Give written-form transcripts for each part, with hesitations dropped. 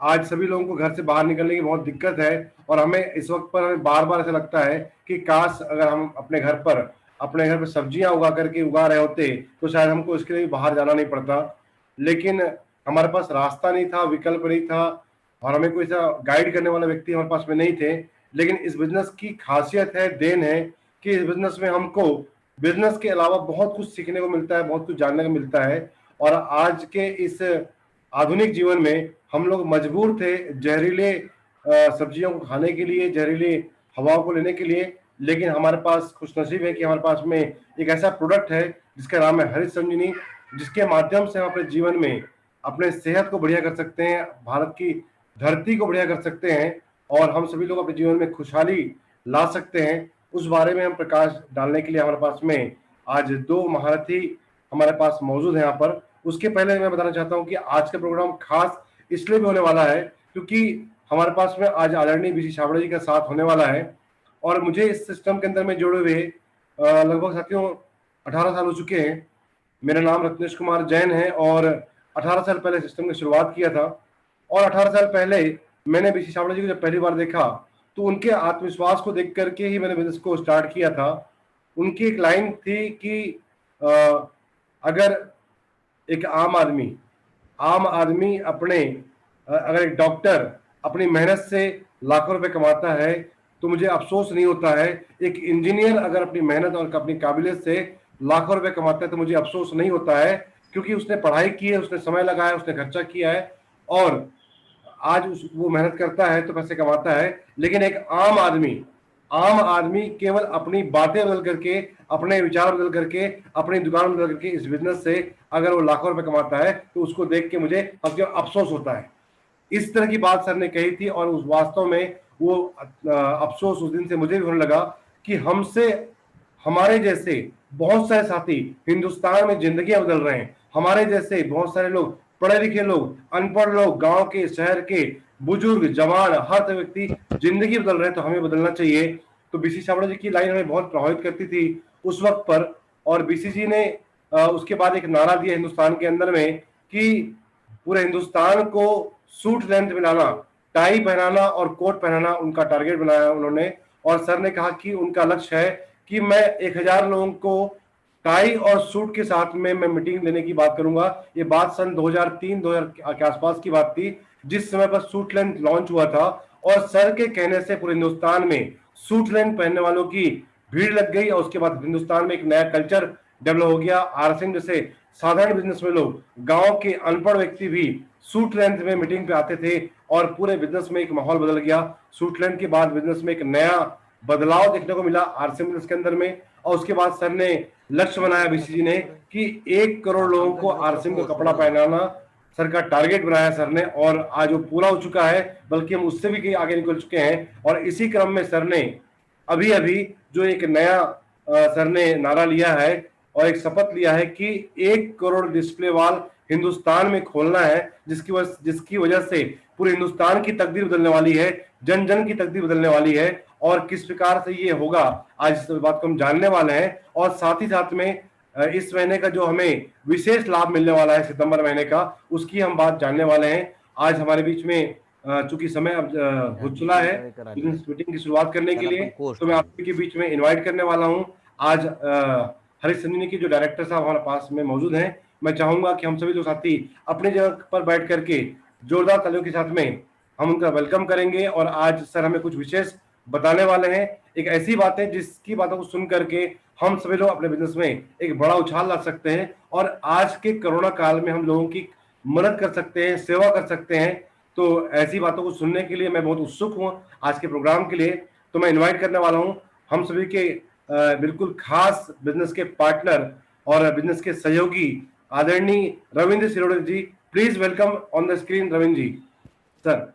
आज सभी लोगों को घर से बाहर निकलने की बहुत दिक्कत है और हमें इस वक्त पर हमें बार बार ऐसा लगता है कि काश अगर हम अपने घर पर सब्जियां उगा रहे होते तो शायद हमको इसके लिए भी बाहर जाना नहीं पड़ता। लेकिन हमारे पास रास्ता नहीं था, विकल्प नहीं था और हमें कोई सा गाइड करने वाला व्यक्ति हमारे पास में नहीं थे। लेकिन इस बिजनेस की खासियत है, देन है कि इस बिजनेस में हमको बिजनेस के अलावा बहुत कुछ सीखने को मिलता है, बहुत कुछ जानने को मिलता है। और आज के इस आधुनिक जीवन में हम लोग मजबूर थे जहरीले सब्जियों को खाने के लिए, जहरीले हवाओं को लेने के लिए। लेकिन हमारे पास खुशनसीब है कि हमारे पास में एक ऐसा प्रोडक्ट है जिसका नाम है हरित संजीवनी, जिसके माध्यम से हम अपने जीवन में अपने सेहत को बढ़िया कर सकते हैं, भारत की धरती को बढ़िया कर सकते हैं और हम सभी लोग अपने जीवन में खुशहाली ला सकते हैं। उस बारे में हम प्रकाश डालने के लिए हमारे पास में आज दो महारथी हमारे पास मौजूद है यहाँ पर। उसके पहले मैं बताना चाहता हूँ कि आज का प्रोग्राम खास इसलिए भी होने वाला है क्योंकि हमारे पास में आज आदरणीय बीसी छाबड़ा जी का साथ होने वाला है। और मुझे इस सिस्टम के अंदर में जोड़े हुए लगभग साथियों 18 साल हो चुके हैं। मेरा नाम रत्नेश कुमार जैन है और 18 साल पहले सिस्टम की शुरुआत किया था। और 18 साल पहले मैंने बीसी छाबड़ा जी को जब पहली बार देखा तो उनके आत्मविश्वास को देख करके ही मैंने बिजनेस को स्टार्ट किया था। उनकी एक लाइन थी कि अ, अगर एक आम आदमी अपने अगर एक डॉक्टर अपनी मेहनत से लाखों रुपए कमाता है तो मुझे अफसोस नहीं होता है। एक इंजीनियर अगर अपनी मेहनत और अपनी काबिलियत से लाखों रुपए कमाता है तो मुझे अफसोस नहीं होता है, क्योंकि उसने पढ़ाई की है, उसने समय लगाया, उसने खर्चा किया है और आज वो मेहनत करता है तो पैसे कमाता है। लेकिन एक आम आदमी केवल अपनी बातें बदल करके, अपने विचार बदल करके, अपनी दुकान बदल करके इस बिजनेस से अगर वो लाखों रुपए कमाता है तो उसको देख के मुझे अफसोस होता है। इस तरह की बात सर ने कही थी और उस वास्तव में वो अफसोस उस दिन से मुझे भी होने लगा कि हमसे हमारे जैसे बहुत सारे साथी हिंदुस्तान में जिंदगियां बदल रहे हैं। हमारे जैसे बहुत सारे लोग, पढ़े लिखे लोग, अनपढ़ लोग, गांव के, शहर के, बुजुर्ग, जवान, हर तरह व्यक्ति जिंदगी बदल रहे हैं, तो हमें बदलना चाहिए। तो बीसी छाबड़ा जी की लाइन हमें बहुत प्रभावित करती थी उस वक्त पर। और बीसी जी ने उसके बाद एक नारा दिया हिंदुस्तान के अंदर में कि पूरे हिंदुस्तान को सूट लेंथ में लाना, टाई पहनाना और कोट पहनाना उनका टारगेट बनाया उन्होंने। और सर ने कहा कि उनका लक्ष्य है कि मैं 1000 लोगों को टाई और सूट के साथ में मैं मीटिंग लेने की बात करूंगा। ये बात सन 2003-2000 के आसपास की बात थी, जिस समय पर सूट लेंथ लॉन्च हुआ था। और सर के कहने से पूरे हिंदुस्तान में सूट लेंथ पहनने वालों की भीड़ लग गई और उसके बाद हिंदुस्तान में एक नया कल्चर डेवलप हो गया। आरसिंह जैसे साधारण बिजनेस में लोग, गांव के अनपढ़ व्यक्ति भी सूट लेंथ में मीटिंग पे आते थे और पूरे बिजनेस में एक माहौल बदल गया। सूट लेंथ के बाद बिजनेस में एक नया बदलाव देखने को मिला आरसीएम बिजनेस के अंदर में। और उसके बाद सर ने लक्ष्य बनाया बीसीजी ने कि 1 करोड़ लोगों को आरसीएम का कपड़ा पहनाना सर का टारगेट बनाया सर ने, और आज वो पूरा हो चुका है, बल्कि हम उससे भी कहीं आगे निकल चुके हैं। और इसी क्रम में सर ने अभी अभी जो एक नया सर ने नारा लिया है और एक शपथ लिया है कि 1 करोड़ डिस्प्ले वॉल हिंदुस्तान में खोलना है, जिसकी वजह से पूरे हिंदुस्तान की तकदीर बदलने वाली है, जन जन की तकदीर बदलने वाली है। और किस प्रकार से ये होगा आज इस बात को हम जानने वाले हैं। और साथ ही साथ में इस महीने का जो हमें विशेष लाभ मिलने वाला है सितंबर महीने का, उसकी हम बात जानने वाले हैं। आज हमारे बीच में चूंकि समय अब हो चला है बिजनेस मीटिंग की शुरुआत करने के लिए, तो मैं आप के बीच में इनवाइट करने वाला हूं आज हरीश संजीवनी के जो डायरेक्टर साहब हमारे पास में मौजूद हैं। मैं चाहूंगा कि हम सभी लोग साथी अपनी जगह पर बैठ करके जोरदार तालियों के साथ में हम उनका वेलकम करेंगे। और आज सर हमें कुछ विशेष बताने वाले हैं, एक ऐसी बात है जिसकी बातों को सुन करके हम सभी लोग अपने बिजनेस में एक बड़ा उछाल ला सकते हैं और आज के कोरोना काल में हम लोगों की मदद कर सकते हैं, सेवा कर सकते हैं। तो ऐसी बातों को सुनने के लिए मैं बहुत उत्सुक हूं आज के प्रोग्राम के लिए। तो मैं इनवाइट करने वाला हूं हम सभी के बिल्कुल खास बिजनेस के पार्टनर और बिजनेस के सहयोगी आदरणीय Ravindra Sirode ji. Please welcome on the screen Ravindra ji. Sir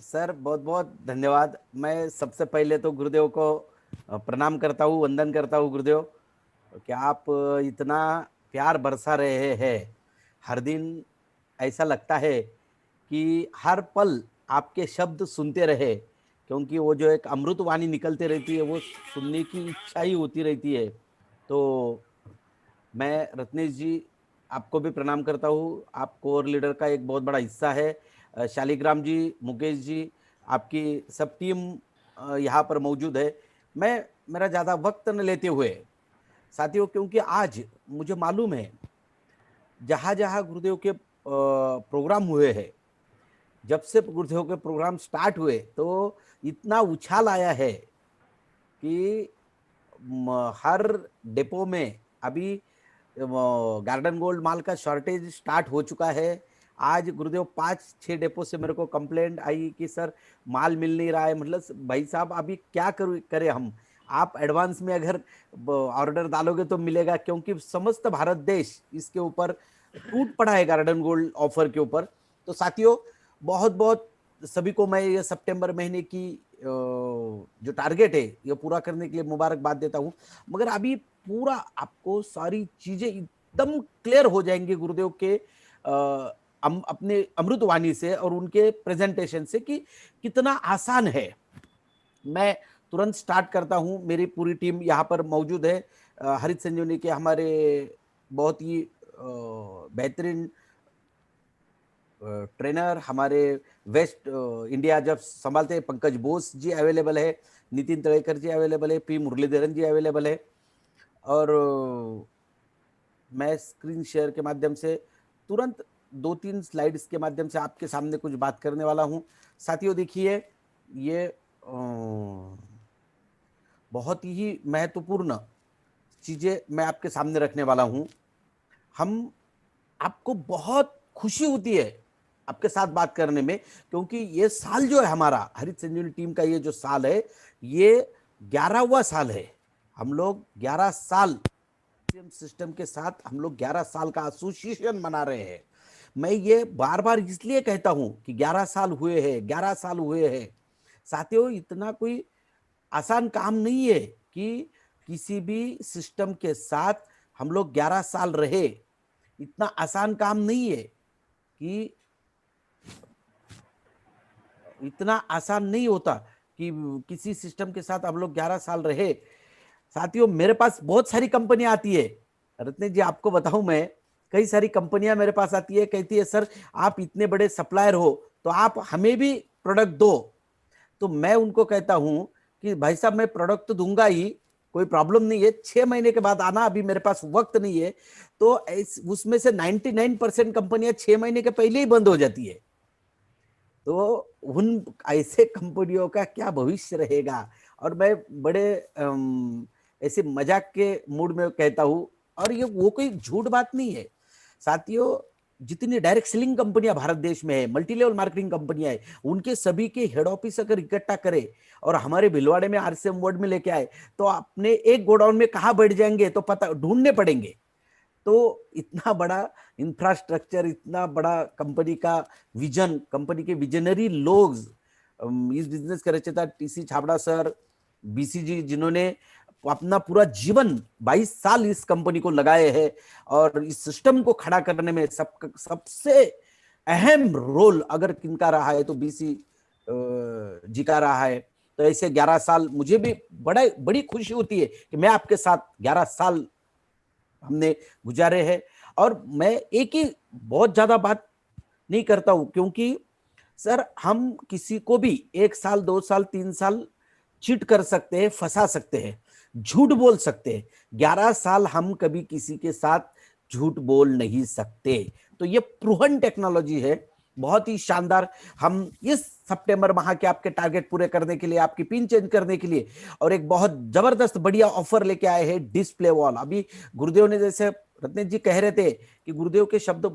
sir बहुत बहुत धन्यवाद। मैं सबसे पहले तो गुरुदेव को प्रणाम करता हूँ, वंदन करता हूँ गुरुदेव, कि आप इतना प्यार बरसा रहे हैं। हर दिन ऐसा लगता है कि हर पल आपके शब्द सुनते रहे, क्योंकि वो जो एक अमृत वाणी निकलती रहती है वो सुनने की इच्छा ही होती रहती है। तो मैं रत्नेश जी आपको भी प्रणाम करता हूँ। आप कोर लीडर का एक बहुत बड़ा हिस्सा है शालिग्राम जी, मुकेश जी, आपकी सब टीम यहाँ पर मौजूद है। मैं मेरा ज़्यादा वक्त न लेते हुए साथियों, क्योंकि आज मुझे मालूम है जहाँ जहाँ गुरुदेव के प्रोग्राम हुए हैं, जब से गुरुदेव के प्रोग्राम स्टार्ट हुए तो इतना उछाल आया है कि हर डिपो में अभी गार्डन गोल्ड माल का शॉर्टेज स्टार्ट हो चुका है। आज गुरुदेव 5-6 डिपो से मेरे को कंप्लेंट आई कि सर माल मिल नहीं रहा है। मतलब भाई साहब अभी क्या करें हम, आप एडवांस में अगर ऑर्डर डालोगे तो मिलेगा, क्योंकि समस्त भारत देश इसके ऊपर टूट पड़ा है गार्डन गोल्ड ऑफर के ऊपर। तो साथियों, बहुत बहुत सभी को मैं ये सितंबर महीने की जो टारगेट है ये पूरा करने के लिए मुबारकबाद देता हूँ। मगर अभी पूरा आपको सारी चीजें एकदम क्लियर हो जाएंगी गुरुदेव के अपने अमृतवाणी से और उनके प्रेजेंटेशन से कि कितना आसान है। मैं तुरंत स्टार्ट करता हूं। मेरी पूरी टीम यहाँ पर मौजूद है। हरित संजीवनी के हमारे बहुत ही बेहतरीन ट्रेनर हमारे वेस्ट इंडिया जब संभालते हैं, पंकज बोस जी अवेलेबल है, नितिन तळेकर जी अवेलेबल है, पी मुरलीधरन जी अवेलेबल है। और मैं स्क्रीन शेयर के माध्यम से तुरंत 2-3 स्लाइड्स के माध्यम से आपके सामने कुछ बात करने वाला हूं। साथियों देखिए, ये बहुत ही महत्वपूर्ण चीजें मैं आपके सामने रखने वाला हूं। हम आपको बहुत खुशी होती है आपके साथ बात करने में, क्योंकि ये साल जो है हमारा हरित संजीवनी टीम का, ये जो साल है ये 11वां साल है। हम लोग 11 साल सिस्टम के साथ हम लोग 11 साल का एसोसिएशन मना रहे हैं। मैं ये बार बार इसलिए कहता हूं कि 11 साल हुए हैं, 11 साल हुए हैं। साथियों, इतना कोई आसान काम नहीं है कि किसी भी सिस्टम के साथ हम लोग 11 साल रहे। इतना आसान काम नहीं है कि इतना आसान नहीं होता कि किसी सिस्टम के साथ हम लोग 11 साल रहे। साथियों, मेरे पास बहुत सारी कंपनियां आती है। रत्नेश जी आपको बताऊं, मैं कई सारी कंपनियां मेरे पास आती है, कहती है सर आप इतने बड़े सप्लायर हो तो आप हमें भी प्रोडक्ट दो। तो मैं उनको कहता हूं कि भाई साहब मैं प्रोडक्ट तो दूंगा ही, कोई प्रॉब्लम नहीं है, 6 महीने के बाद आना, अभी मेरे पास वक्त नहीं है। तो उसमें से 99% कंपनियां 6 महीने के पहले ही बंद हो जाती है। तो उन ऐसे कंपनियों का क्या भविष्य रहेगा। और मैं बड़े ऐसे मजाक के मूड में कहता हूं, और ये वो कोई झूठ बात नहीं है। साथियों, जितनी डायरेक्ट सेलिंग कंपनियां भारत देश में है, मल्टी लेवल मार्केटिंग कंपनियां है, उनके सभी के हेड ऑफिस अगर इकट्ठा करे और हमारे भिलवाड़े में आरसीएम वर्ड में लेके आए तो अपने एक गोडाउन में कहां बैठ जाएंगे तो पता ढूंढने पड़ेंगे। तो इतना बड़ा इंफ्रास्ट्रक्चर, इतना बड़ा कंपनी का विजन, कंपनी के विजनरी लोग, इस बिजनेस के रचयिता टीसी छाबड़ा सर, बीसीजी, जिन्होंने अपना पूरा जीवन 22 साल इस कंपनी को लगाए हैं और इस सिस्टम को खड़ा करने में सबसे अहम रोल अगर किनका रहा है तो बीसी जी का रहा है। तो ऐसे 11 साल मुझे भी बड़ी खुशी होती है कि मैं आपके साथ 11 साल हमने गुजारे हैं। और मैं एक ही बहुत ज्यादा बात नहीं करता हूं, क्योंकि सर हम किसी को भी 1 साल 2 साल 3 साल चीट कर सकते हैं, फंसा सकते हैं, झूठ बोल सकते हैं। 11 साल हम कभी किसी के साथ झूठ बोल नहीं सकते। तो ये प्रूवन टेक्नोलॉजी है, बहुत ही शानदार। हम इस सितंबर माह के आपके टारगेट पूरे करने के लिए, आपकी पिन चेंज करने के लिए और एक बहुत जबरदस्त बढ़िया ऑफर लेके आए हैं, डिस्प्ले वॉल। अभी गुरुदेव ने, जैसे रत्नेश जी कह रहे थे कि गुरुदेव के शब्द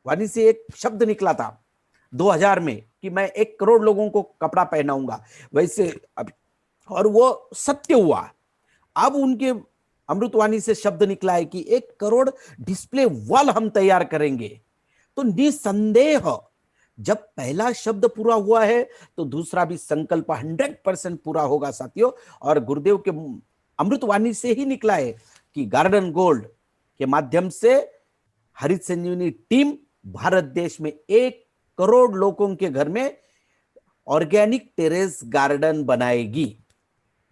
वाणी से एक शब्द निकला था 2000 में कि मैं 1 करोड़ लोगों को कपड़ा पहनाऊंगा, वैसे और वो सत्य हुआ। अब उनके अमृतवाणी से शब्द निकला है कि 1 करोड़ डिस्प्ले वॉल हम तैयार करेंगे। तो निसंदेह जब पहला शब्द पूरा हुआ है तो दूसरा भी संकल्प 100% पूरा होगा साथियों। और गुरुदेव के अमृतवाणी से ही निकला है कि गार्डन गोल्ड के माध्यम से हरित संजीवनी टीम भारत देश में 1 करोड़ लोगों के घर में ऑर्गेनिक टेरेस गार्डन बनाएगी।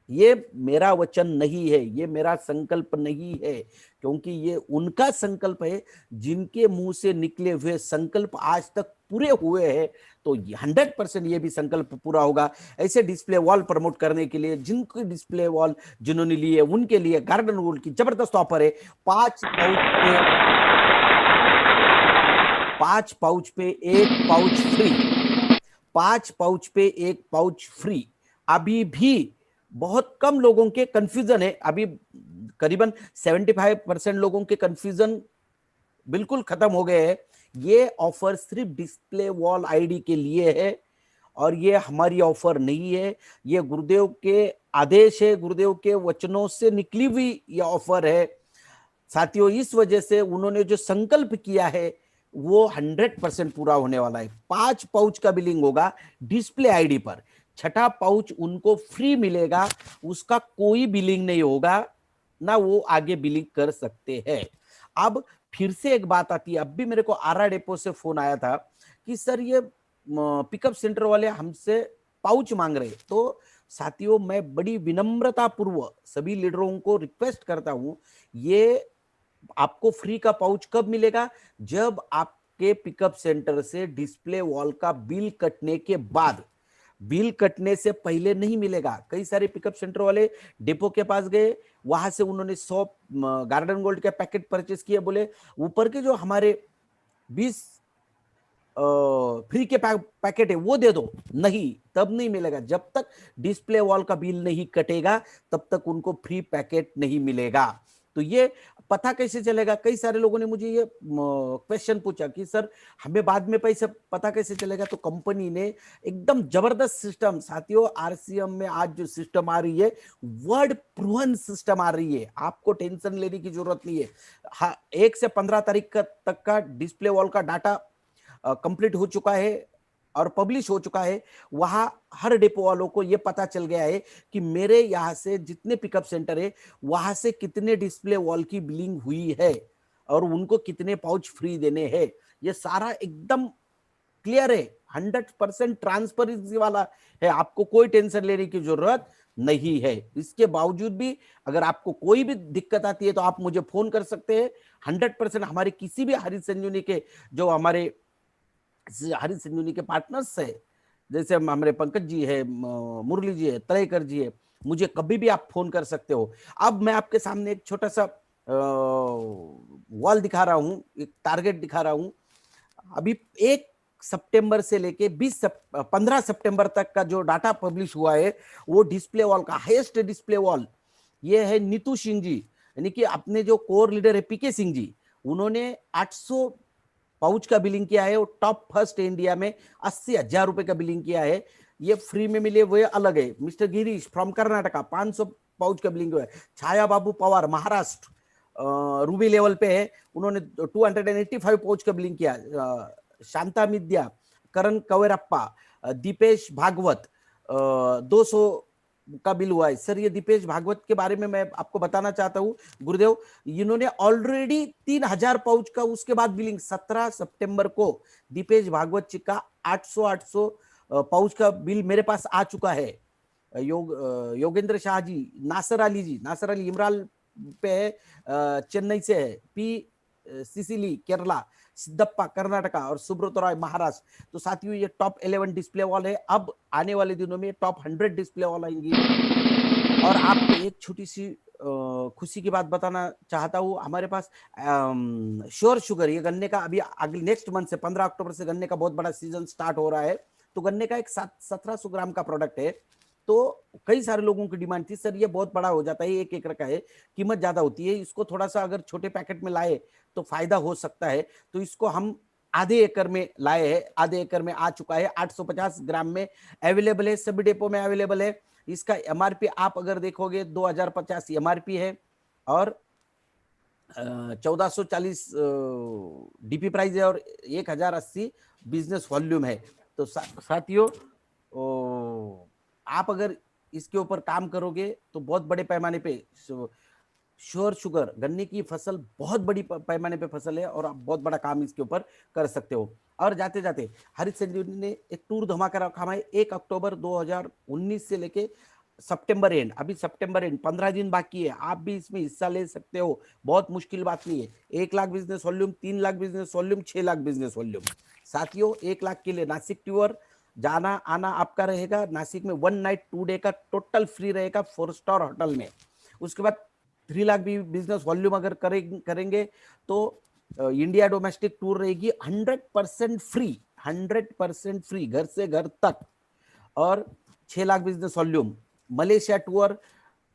ये मेरा वचन नहीं है, ये मेरा संकल्प नहीं है, क्योंकि ये उनका संकल्प है जिनके मुंह से निकले हुए संकल्प आज तक पूरे हुए हैं तो 100% ये भी संकल्प पूरा होगा। ऐसे डिस्प्ले वॉल प्रमोट करने के लिए जिनकी डिस्प्ले वॉल जिन्होंने ली है उनके लिए गार्डन वॉल की जबरदस्त ऑफर है। 5 पाउच पे 1 पाउच फ्री, 5 पाउच पे 1 पाउच फ्री। अभी भी बहुत कम लोगों के कंफ्यूजन है, अभी करीबन 75% लोगों के कंफ्यूजन बिल्कुल खत्म हो गए हैं। ये ऑफर सिर्फ डिस्प्ले वॉल आईडी के लिए है और ये हमारी ऑफर नहीं है, ये गुरुदेव के आदेश है, गुरुदेव के वचनों से निकली हुई ये ऑफर है साथियों। इस वजह से उन्होंने जो संकल्प किया है वो 100% पूरा होने वाला है। 5 पाउच का बिलिंग होगा डिस्प्ले आईडी पर, 6ठा पाउच उनको फ्री मिलेगा, उसका कोई बिलिंग नहीं होगा, ना वो आगे बिलिंग कर सकते हैं। अब फिर से एक बात आती है, अब भी मेरे को आरा डेपो से फोन आया था कि सर ये पिकअप सेंटर वाले हमसे पाउच मांग रहे। तो साथियों मैं बड़ी विनम्रता पूर्वक सभी लीडरों को रिक्वेस्ट करता हूं, ये आपको फ्री का पाउच कब मिलेगा? जब आपके पिकअप सेंटर से डिस्प्ले वॉल का बिल कटने के बाद, बिल कटने से पहले नहीं मिलेगा। कई सारे पिकअप सेंटर वाले डिपो के पास गए, वहां से उन्होंने 100 गार्डन गोल्ड के पैकेट परचेस किए, बोले ऊपर के जो हमारे 20 फ्री के पैकेट है वो दे दो। नहीं, तब नहीं मिलेगा, जब तक डिस्प्ले वॉल का बिल नहीं कटेगा तब तक उनको फ्री पैकेट नहीं मिलेगा। तो ये पता कैसे चलेगा? कई सारे लोगों ने मुझे ये क्वेश्चन पूछा कि सर हमें बाद में पैसे पता कैसे चलेगा? तो कंपनी ने एकदम जबरदस्त सिस्टम, साथियों आरसीएम में आज जो सिस्टम आ रही है वर्ड प्रूवन सिस्टम आ रही है, आपको टेंशन लेने की जरूरत नहीं है। हाँ, 1 से 15 तारीख तक का डिस्प्ले वॉल का डाटा कंप्लीट हो चुका है और पब्लिश हो चुका है। वहां हर डिपो वालों को यह पता चल गया है कि मेरे यहां से जितने पिकअप सेंटर है वहां से कितने डिस्प्ले वॉल की बिलिंग हुई है और उनको कितने पाउच फ्री देने हैं। ये सारा एकदम क्लियर है, 100% ट्रांसपेरेंसी वाला है, आपको कोई टेंशन लेने की जरूरत नहीं है। इसके बावजूद भी अगर आपको कोई भी दिक्कत आती है तो आप मुझे फोन कर सकते हैं। 100% हमारे किसी भी हरित संजीवनी के जो हमारे हरित संजीवनी के पार्टनर्स है, जैसे हमारे पंकज जी है, मुरली जी है, तलेकर जी है, मुझे कभी भी आप फोन कर सकते हो। अब मैं आपके सामने एक छोटा सा वॉल दिखा रहा हूं, एक टारगेट दिखा रहा हूं। अभी 1 सितंबर से लेके 15 सितंबर तक का जो डाटा पब्लिश हुआ है वो डिस्प्ले वॉल का हाईएस्ट डिस्प्ले वॉल ये है नीतू सिंह जी, यानी कि अपने जो कोर लीडर है पीके सिंह जी, उन्होंने 800 पाउच का बिलिंग किया है। वो टॉप फर्स्ट इंडिया में 80,000 रुपए का बिलिंग किया है। ये फ्री में मिले वो अलग है। Mister Girish from Karnataka 500 pouch का बिलिंग हुआ है। छाया बाबू पवार महाराष्ट्र रूबी लेवल पे है, उन्होंने 285 पाउच का बिलिंग किया। शांता मिद्या, करण कवेरप्पा, दीपेश भागवत 200 का बिल हुआ है। सर ये दीपेश भागवत के बारे में मैं आपको बताना चाहता हूं गुरुदेव, इन्होंने ऑलरेडी 3000 पाउच का उसके बाद बिलिंग 17 सितंबर को दीपेश भागवत जी का 800 पाउच का बिल मेरे पास आ चुका है। योगेंद्र शाह जी, नासर अली इमरान पे है, चेन्नई से है, पी सिसिली केरला, सिद्धप्पा कर्नाटका और सुब्रत रॉय महाराष्ट्र। तो साथियों ये टॉप 11 डिस्प्ले वॉल है। अब आने वाले दिनों में टॉप 100 डिस्प्ले वॉल आएंगी। और आपको एक छोटी सी खुशी की बात बताना चाहता हूँ, हमारे पास श्योर शुगर, ये गन्ने का अभी अगले नेक्स्ट मंथ से 15 अक्टूबर से गन्ने का बहुत बड़ा सीजन स्टार्ट हो रहा है। तो गन्ने का एक 1700 ग्राम का प्रोडक्ट है। तो कई सारे लोगों की डिमांड थी, सर ये बहुत बड़ा हो जाता है, 1 एकड़ का है, कीमत ज्यादा होती है, इसको थोड़ा सा अगर छोटे पैकेट में लाए तो फायदा हो सकता है। तो इसको हम आधे एकड़ में लाए हैं, आधे एकड़ में आ चुका है, 850 ग्राम में अवेलेबल है, सभी डेपो में अवेलेबल है। इसका एमआरपी आप अगर देखोगे 2050 एमआरपी है और 1440 डीपी प्राइस है और 1080 बिजनेस वॉल्यूम है। तो साथियों आप अगर इसके ऊपर काम करोगे तो बहुत बड़े पैमाने पे श्योर शुगर गन्ने की फसल बहुत बड़ी पैमाने पे फसल है और आप बहुत बड़ा काम इसके ऊपर कर सकते हो। और जाते जाते हरित संजीवनी ने एक टूर धमाका रखा है 1 अक्टूबर 2019 से लेके सितंबर एंड, अभी सितंबर एंड 15 दिन बाकी है, आप भी इसमें हिस्सा ले सकते हो। बहुत मुश्किल बात नहीं है। 1 lakh business volume, 3 lakh business volume, 6 lakh business volume. साथियों 1 लाख के लिए नासिक टूर जाना आना आपका रहेगा। नासिक में 1 नाइट 2 डे का टोटल फ्री रहेगा 4 स्टार होटल में। उसके बाद 3 लाख भी बिजनेस वॉल्यूम अगर करेंगे तो इंडिया डोमेस्टिक टूर रहेगी 100% फ्री, 100% फ्री घर से घर तक। और 6 lakh business volume Malaysia tour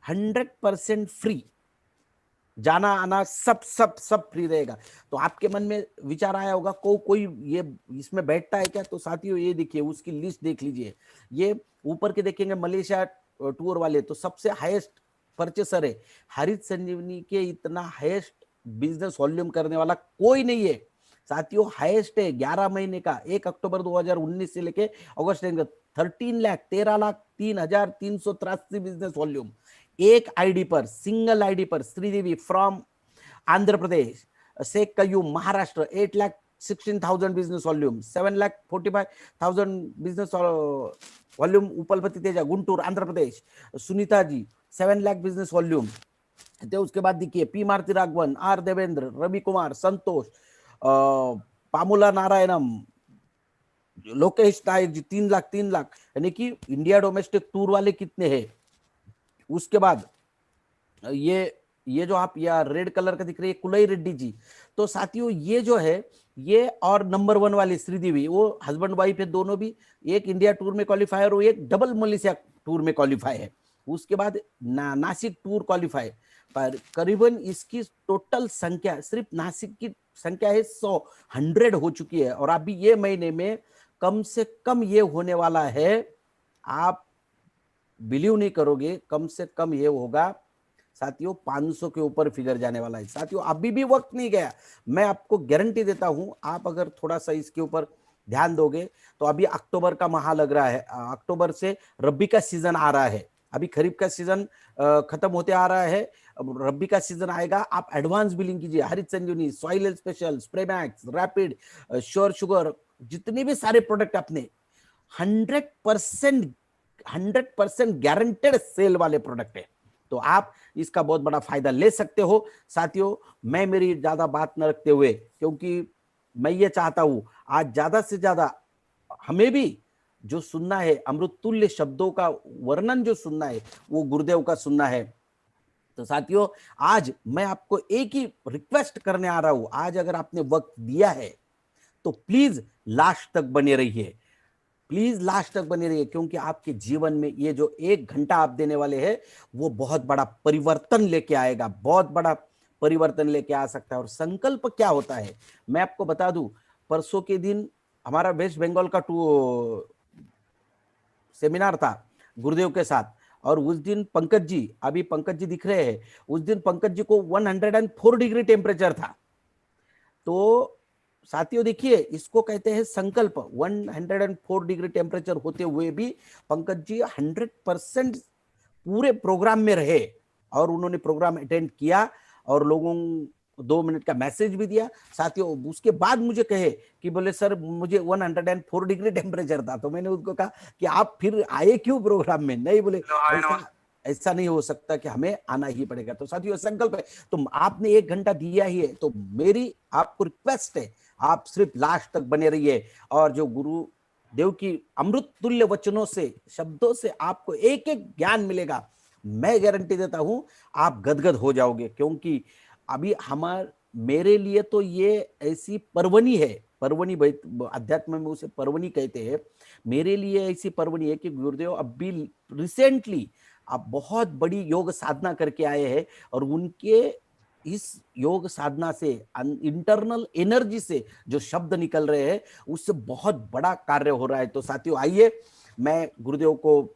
100% free, जाना आना सब सब सब फ्री रहेगा। तो आपके मन में विचार आया होगा कोई ये इसमें बैठता है क्या? तो साथियों ये देखिए, उसकी लिस्ट देख लीजिए। ये ऊपर के देखेंगे मलेशिया टूर वाले तो सबसे हाईएस्ट परचेसर है। हरित संजीवनी के इतना हाईएस्ट बिजनेस वॉल्यूम करने वाला कोई नहीं है साथियों। हाईएस्ट है 11 महीने का, 1 अक्टूबर 2019 से लेके अगस्त 13,13,03,383 बिजनेस वॉल्यूम एक आईडी पर, सिंगल आईडी पर। Sridevi from Andhra Pradesh, Sheikh Qayyum Maharashtra 8,16,000 business volume, 7,45,000 business volume Uppalapati Teja Guntur Andhra Pradesh, Sunita ji 7 lakh business volume. तो उसके बाद देखिए पी मारुति राघवन, आर देवेंद्र, रवि कुमार, संतोष, पामुला नारायणम, लोकेश नायक जी 3 लाख 3 लाख। यानी कि इंडिया डोमेस्टिक टूर वाले कितने हैं। उसके बाद ये जो आप या रेड कलर का दिख रही है कुलई रेड्डी जी। तो साथियों ये जो है ये और नंबर 1 वाली श्रीदेवी, वो हस्बैंड वाइफ है दोनों भी, एक इंडिया टूर में क्वालिफाई और एक डबल मलेशिया टूर में क्वालिफाई है। उसके बाद नासिक टूर क्वालिफाई पर करीबन इसकी टोटल संख्या सिर्फ नासिक की संख्या है 100 हो चुकी है। और अभी ये महीने में कम से कम ये होने वाला है, आप बिलीव नहीं करोगे, कम से कम ये होगा साथियों 500 के ऊपर फिगर जाने वाला है। साथियों अभी भी वक्त नहीं गया, मैं आपको गारंटी देता हूं। आप अगर थोड़ा सा इसके ऊपर ध्यान दोगे तो अभी अक्टूबर का माह लग रहा है, अक्टूबर से रब्बी का सीजन आ रहा है। अभी खरीफ का सीजन खत्म होते आ रहा है, अब रब्बी का सीजन आएगा। आप एडवांस बिलिंग कीजिए। Harit Sanjeevani, soil special, spray max, rapid, sure sugar, जितने भी सारे प्रोडक्ट अपने 100% गारंटेड सेल वाले प्रोडक्ट है। तो आप इसका बहुत बड़ा फायदा ले सकते हो। साथियों मैं मेरी ज्यादा बात न रखते हुए, क्योंकि मैं ये चाहता हूं आज ज्यादा से ज्यादा हमें भी जो सुनना है, अमृत तुल्य शब्दों का वर्णन जो सुनना है वो गुरुदेव का सुनना है। तो साथियों आज मैं आपको एक ही रिक्वेस्ट करने आ रहा हूं, आज अगर आपने वक्त दिया है तो प्लीज लास्ट तक बने रहिए, प्लीज लास्ट तक बने रहिए। क्योंकि आपके जीवन में ये जो 1 घंटा आप देने वाले हैं वो बहुत बड़ा परिवर्तन लेके आएगा, बहुत बड़ा परिवर्तन लेके आ सकता है। और संकल्प क्या होता है मैं आपको बता दूं। परसों के दिन हमारा वेस्ट बंगाल का सेमिनार था गुरुदेव के साथ, और उस दिन पंकज जी, अभी पंकज जी दिख रहे हैं, उस दिन पंकज जी को 104 डिग्री टेम्परेचर था। तो साथियों देखिए इसको कहते हैं संकल्प। 104 डिग्री टेम्परेचर होते हुए भी पंकज जी 100% पूरे प्रोग्राम में रहे और उन्होंने प्रोग्राम अटेंड किया और लोगों 2 मिनट का मैसेज भी दिया। साथियों उसके बाद मुझे कहे कि बोले सर मुझे 104 डिग्री टेम्परेचर था। तो मैंने उनको कहा कि आप फिर आए क्यों प्रोग्राम में? नहीं, बोले ऐसा नहीं हो सकता कि हमें आना ही पड़ेगा। तो साथियों संकल्प है, तो आपने 1 घंटा दिया ही है, तो मेरी आपको रिक्वेस्ट है आप सिर्फ लास्ट तक बने रहिए। और जो गुरु देव की अमृत तुल्य वचनों से, शब्दों से आपको एक एक ज्ञान मिलेगा। मैं गारंटी देता हूं आप गदगद हो जाओगे। क्योंकि अभी मेरे लिए तो ये ऐसी पर्वणी है, पर्वणी अध्यात्म में उसे पर्वणी कहते हैं। मेरे लिए ऐसी पर्वणी है कि गुरुदेव अभी रिसेंटली आप बहुत बड़ी योग साधना करके आए हैं और उनके इस योग साधना से, इंटरनल एनर्जी से जो शब्द निकल रहे हैं उससे बहुत बड़ा कार्य हो रहा है। तो साथियों आइए, मैं गुरुदेव को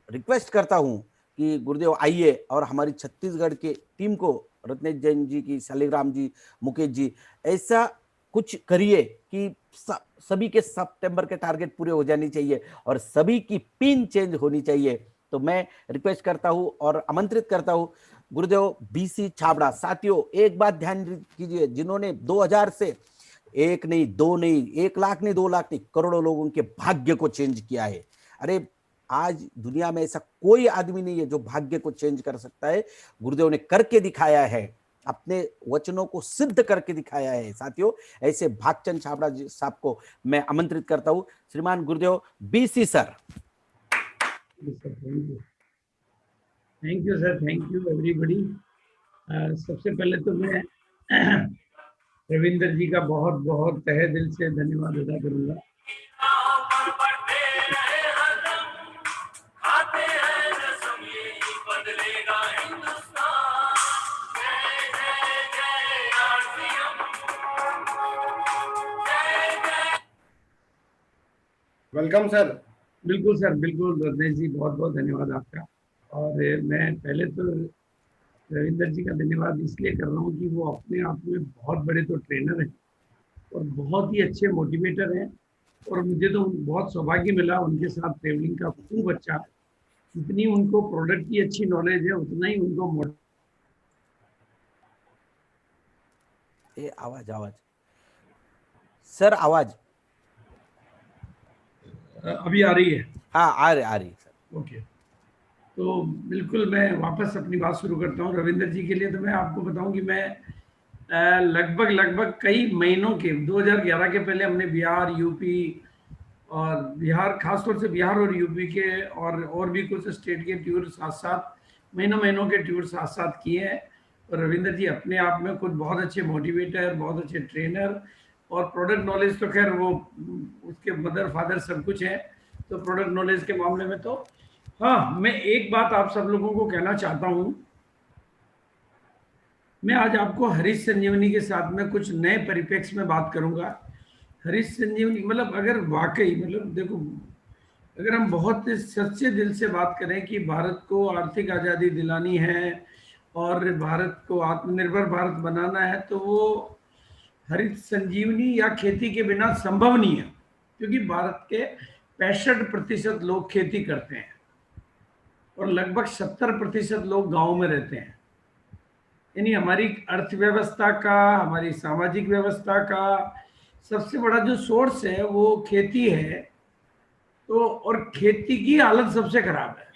रिक्वेस्ट करता हूं कि गुरुदेव आइए और हमारी छत्तीसगढ़ के टीम को, रत्नेश जैन जी की, शालिग्राम जी, मुकेश जी, ऐसा कुछ करिए कि सभी के सितंबर के टारगेट पूरे हो जाने चाहिए और सभी की पिन चेंज होनी चाहिए। तो मैं रिक्वेस्ट करता हूं और आमंत्रित करता हूं गुरुदेव बीसी छाबड़ा। साथियों एक बात ध्यान कीजिए, जिन्होंने 2000 से 1 नहीं 2 नहीं 1 लाख नहीं 2 लाख नहीं करोड़ों लोगों के भाग्य को चेंज किया है। अरे आज दुनिया में ऐसा कोई आदमी नहीं है जो भाग्य को चेंज कर सकता है, गुरुदेव ने करके दिखाया है। अपने वचनों को सिद्ध करके दिखाया है। साथियों, ऐसे भागचंद छाबड़ा जी साहब को मैं आमंत्रित करता हूं। श्रीमान गुरुदेव BC sir. Thank you sir, thank you everybody. सबसे पहले तो मैं रविंदर जी का बहुत बहुत तहे दिल से धन्यवाद अदा करूंगा। Welcome sir. बिल्कुल सर, बिल्कुल रत्नेश जी, बहुत बहुत धन्यवाद आपका। और मैं पहले तो रविंदर जी का धन्यवाद इसलिए कर रहा हूँ कि वो अपने आप में बहुत बड़े तो ट्रेनर हैं और बहुत ही अच्छे मोटिवेटर हैं। और मुझे तो बहुत सौभाग्य मिला उनके साथ ट्रेवलिंग का, खूब अच्छा। जितनी उनको प्रोडक्ट की अच्छी नॉलेज है उतना ही उनको आवाज सर, आवाज अभी आ रही है? हाँ, आ रही सर। ओके, तो बिल्कुल मैं वापस अपनी बात शुरू करता हूँ। रविंदर जी के लिए तो मैं आपको बताऊं कि मैं लगभग कई महीनों के 2011 के पहले हमने बिहार, यूपी और बिहार, खासतौर से बिहार और यूपी के और भी कुछ स्टेट के टूर साथ साथ महीनों के टूर साथ साथ किए हैं। और रविंदर जी अपने आप में खुद बहुत अच्छे मोटिवेटर, बहुत अच्छे ट्रेनर, और प्रोडक्ट नॉलेज तो खैर वो उसके मदर फादर सब कुछ है। तो प्रोडक्ट नॉलेज के मामले में तो हाँ, मैं एक बात आप सब लोगों को कहना चाहता हूँ। मैं आज आपको हरीश संजीवनी के साथ में कुछ नए परिप्रेक्ष्य में बात करूंगा। हरीश संजीवनी मतलब अगर वाकई मतलब देखो, अगर हम बहुत सच्चे दिल से बात करें कि भारत को आर्थिक आज़ादी दिलानी है और भारत को आत्मनिर्भर भारत बनाना है, तो वो हरित संजीवनी या खेती के बिना संभव नहीं है। क्योंकि भारत के 65% लोग खेती करते हैं और लगभग 70% लोग गांव में रहते हैं। यानी हमारी अर्थव्यवस्था का, हमारी सामाजिक व्यवस्था का सबसे बड़ा जो सोर्स है वो खेती है। तो और खेती की हालत सबसे खराब है।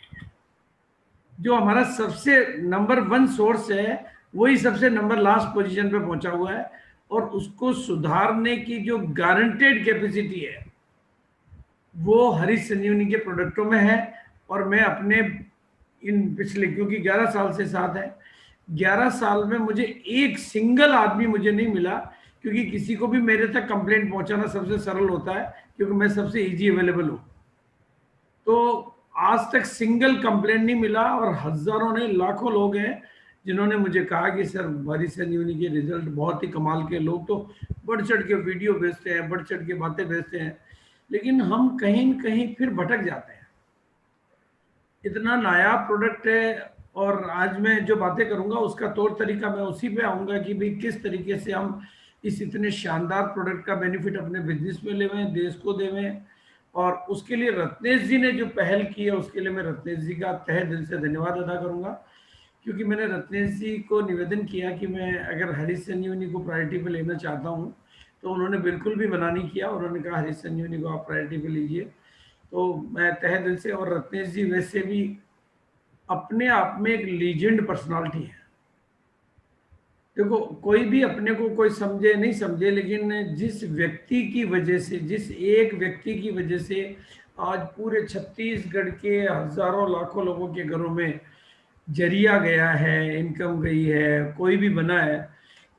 जो हमारा सबसे नंबर 1 सोर्स है वही सबसे नंबर लास्ट पोजीशन पे पहुंचा हुआ है। और उसको सुधारने की जो गारंटेड कैपेसिटी है वो हरीश संजीवनी के प्रोडक्टों में है। और मैं अपने इन पिछले, क्योंकि 11 साल से साथ है, 11 साल में मुझे एक सिंगल आदमी मुझे नहीं मिला, क्योंकि किसी को भी मेरे तक कंप्लेंट पहुंचाना सबसे सरल होता है क्योंकि मैं सबसे इजी अवेलेबल हूं। तो आज तक सिंगल कंप्लेंट नहीं मिला और हजारों ने, लाखों लोग हैं जिन्होंने मुझे कहा कि सर हरीश संजीवनी के रिजल्ट बहुत ही कमाल के। लोग तो बढ़ चढ़ के वीडियो भेजते हैं, बढ़ चढ़ के बातें भेजते हैं, लेकिन हम कहीं न कहीं फिर भटक जाते हैं। इतना नायाब प्रोडक्ट है। और आज मैं जो बातें करूंगा उसका तौर तरीका मैं उसी पे आऊंगा कि भाई किस तरीके से हम इस इतने शानदार प्रोडक्ट का बेनिफिट अपने बिजनेस में लेवें, देश को देवें। और उसके लिए रत्नेश जी ने जो पहल की है उसके लिए मैं रत्नेश जी का तहे दिल से धन्यवाद अदा करूंगा। क्योंकि मैंने रत्नेश जी को निवेदन किया कि मैं अगर हरीश संजीवनी को प्रायोरिटी पे लेना चाहता हूं, तो उन्होंने बिल्कुल भी मना नहीं किया। उन्होंने कहा हरीश संजीवनी को आप प्रायोरिटी पे लीजिए। तो मैं तहे दिल से, और रत्नेश जी वैसे भी अपने आप में एक लीजेंड पर्सनालिटी है। देखो, कोई भी अपने को कोई समझे नहीं समझे, लेकिन जिस व्यक्ति की वजह से, जिस एक व्यक्ति की वजह से आज पूरे छत्तीसगढ़ के हजारों लाखों लोगों के घरों में जरिया गया है, इनकम गई है, कोई भी बना है।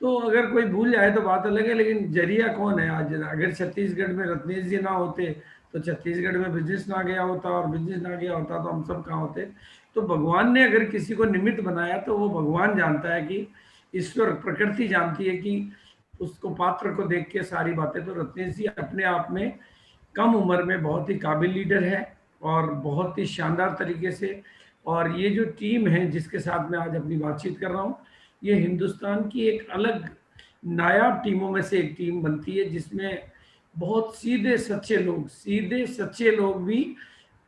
तो अगर कोई भूल जाए तो बात अलग है, लेकिन जरिया कौन है आज? अगर छत्तीसगढ़ में रत्नेश जी ना होते तो छत्तीसगढ़ में बिजनेस ना गया होता, और बिजनेस ना गया होता तो हम सब कहाँ होते। तो भगवान ने अगर किसी को निमित्त बनाया तो वो भगवान जानता है कि ईश्वर, प्रकृति जानती है कि उसको, पात्र को देख के सारी बातें। तो रत्नेश जी अपने आप में कम उम्र में बहुत ही काबिल लीडर है और बहुत ही शानदार तरीके से। और ये जो टीम है जिसके साथ मैं आज अपनी बातचीत कर रहा हूँ, ये हिंदुस्तान की एक अलग नायाब टीमों में से एक टीम बनती है, जिसमें बहुत सीधे सच्चे लोग भी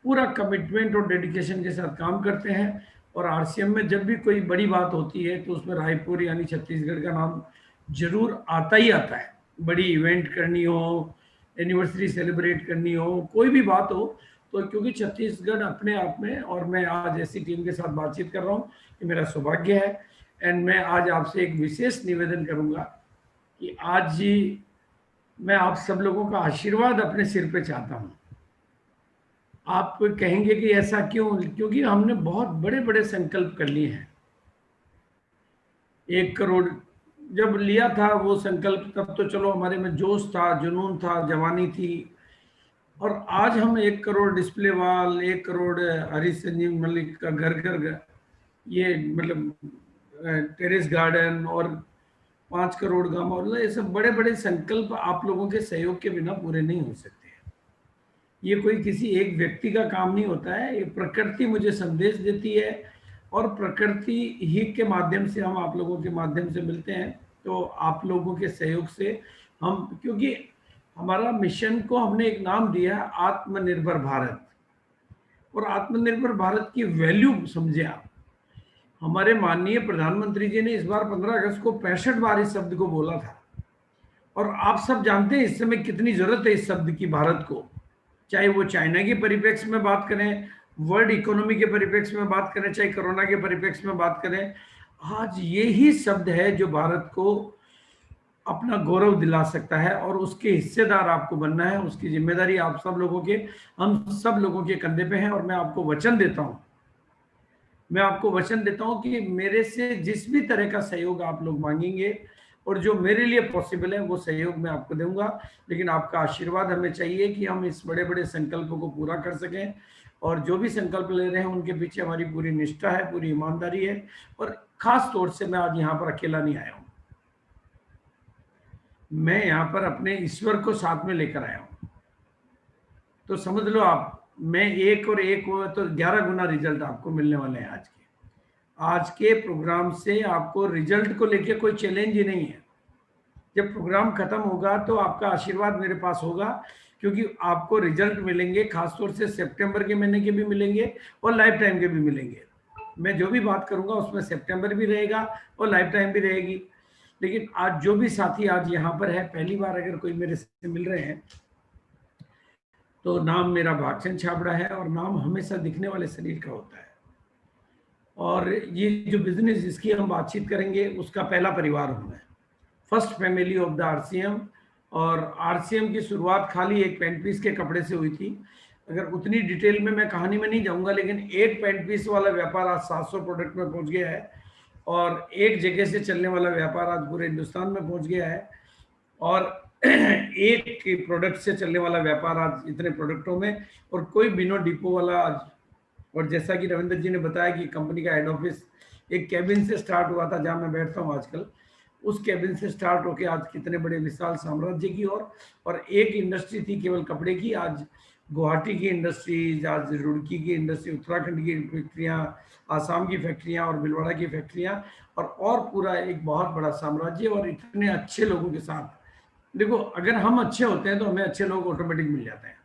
पूरा कमिटमेंट और डेडिकेशन के साथ काम करते हैं। और आरसीएम में जब भी कोई बड़ी बात होती है तो उसमें रायपुर यानी छत्तीसगढ़ का नाम जरूर आता ही आता है। बड़ी इवेंट करनी हो, एनिवर्सरी सेलिब्रेट करनी हो, कोई भी बात हो, तो क्योंकि छत्तीसगढ़ अपने आप में, और मैं आज ऐसी टीम के साथ बातचीत कर रहा हूँ कि मेरा सौभाग्य है। एंड मैं आज आपसे एक विशेष निवेदन करूंगा कि आज जी मैं आप सब लोगों का आशीर्वाद अपने सिर पे चाहता हूं। आप कहेंगे कि ऐसा क्यों? क्योंकि हमने बहुत बड़े बड़े संकल्प कर लिए हैं। 1 करोड़ जब लिया था वो संकल्प, तब तो चलो हमारे में जोश था, जुनून था, जवानी थी। और आज हम 1 करोड़ डिस्प्ले वॉल, 1 करोड़ हरीश संजीव मलिक का घर घर ये मतलब टेरेस गार्डन, और 5 करोड़ गांव, और ये सब बड़े बड़े संकल्प आप लोगों के सहयोग के बिना पूरे नहीं हो सकते। ये कोई किसी एक व्यक्ति का काम नहीं होता है, ये प्रकृति मुझे संदेश देती है, और प्रकृति ही के माध्यम से हम आप लोगों के माध्यम से मिलते हैं। तो आप लोगों के सहयोग से हम, क्योंकि हमारा मिशन को हमने एक नाम दिया है आत्मनिर्भर भारत, और आत्मनिर्भर भारत की वैल्यू समझे आप। हमारे माननीय प्रधानमंत्री जी ने इस बार 15 अगस्त को 65 बार इस शब्द को बोला था, और आप सब जानते हैं इस समय कितनी जरूरत है इस शब्द की भारत को। चाहे वो चाइना के परिप्रेक्ष्य में बात करें, वर्ल्ड इकोनॉमी के परिप्रेक्ष्य में बात करें, चाहे कोरोना के परिप्रेक्ष्य में बात करें, आज ये ही शब्द है जो भारत को अपना गौरव दिला सकता है, और उसके हिस्सेदार आपको बनना है। उसकी जिम्मेदारी आप सब लोगों के, हम सब लोगों के कंधे पे है। और मैं आपको वचन देता हूं कि मेरे से जिस भी तरह का सहयोग आप लोग मांगेंगे, और जो मेरे लिए पॉसिबल है वो सहयोग मैं आपको दूंगा। लेकिन आपका आशीर्वाद हमें चाहिए कि हम इस बड़े बड़े संकल्पों को पूरा कर सकें, और जो भी संकल्प ले रहे हैं उनके पीछे हमारी पूरी निष्ठा है, पूरी ईमानदारी है। और खास तौर से मैं आज यहाँ पर अकेला नहीं आया हूँ, मैं यहाँ पर अपने ईश्वर को साथ में लेकर आया हूँ। तो समझ लो आप, मैं एक और एक हुआ तो 11 गुना रिजल्ट आपको मिलने वाले हैं आज के प्रोग्राम से। आपको रिजल्ट को लेके कोई चैलेंज ही नहीं है। जब प्रोग्राम खत्म होगा तो आपका आशीर्वाद मेरे पास होगा, क्योंकि आपको रिजल्ट मिलेंगे, खासतौर से सितंबर के महीने के भी मिलेंगे और लाइफ टाइम के भी मिलेंगे। मैं जो भी बात करूंगा उसमें सितंबर भी रहेगा और लाइफ टाइम भी रहेगी। लेकिन आज जो भी साथी आज यहाँ पर है, पहली बार अगर कोई मेरे से मिल रहे हैं, तो नाम मेरा भागचंद छाबड़ा है, और नाम हमेशा दिखने वाले शरीर का होता है। और ये जो बिजनेस जिसकी हम बातचीत करेंगे उसका पहला परिवार हूँ मैं, first family of the RCM. और आरसीएम की शुरुआत खाली एक पैंट पीस के कपड़े से हुई थी। अगर उतनी डिटेल में मैं कहानी में नहीं जाऊंगा, लेकिन एक पैंट पीस वाला व्यापार आज 700 प्रोडक्ट में पहुंच गया है, और एक जगह से चलने वाला व्यापार आज पूरे हिंदुस्तान में पहुंच गया है, और एक प्रोडक्ट से चलने वाला व्यापार आज इतने प्रोडक्टों में, और कोई बिनो डिपो वाला आज। और जैसा कि रविंद्र जी ने बताया कि कंपनी का हेड ऑफिस एक कैबिन से स्टार्ट हुआ था, जहां मैं बैठता हूं आजकल, उस कैबिन से स्टार्ट होके आज कितने बड़े विशाल साम्राज्य की ओर। और एक इंडस्ट्री थी केवल कपड़े की, आज गुवाहाटी की इंडस्ट्रीज, आज रुड़की की इंडस्ट्री, उत्तराखंड की फैक्ट्रियाँ, आसाम की फैक्ट्रियाँ और भिलवाड़ा की फैक्ट्रियाँ, और पूरा एक बहुत बड़ा साम्राज्य, और इतने अच्छे लोगों के साथ। देखो, अगर हम अच्छे होते हैं तो हमें अच्छे लोग ऑटोमेटिक मिल जाते हैं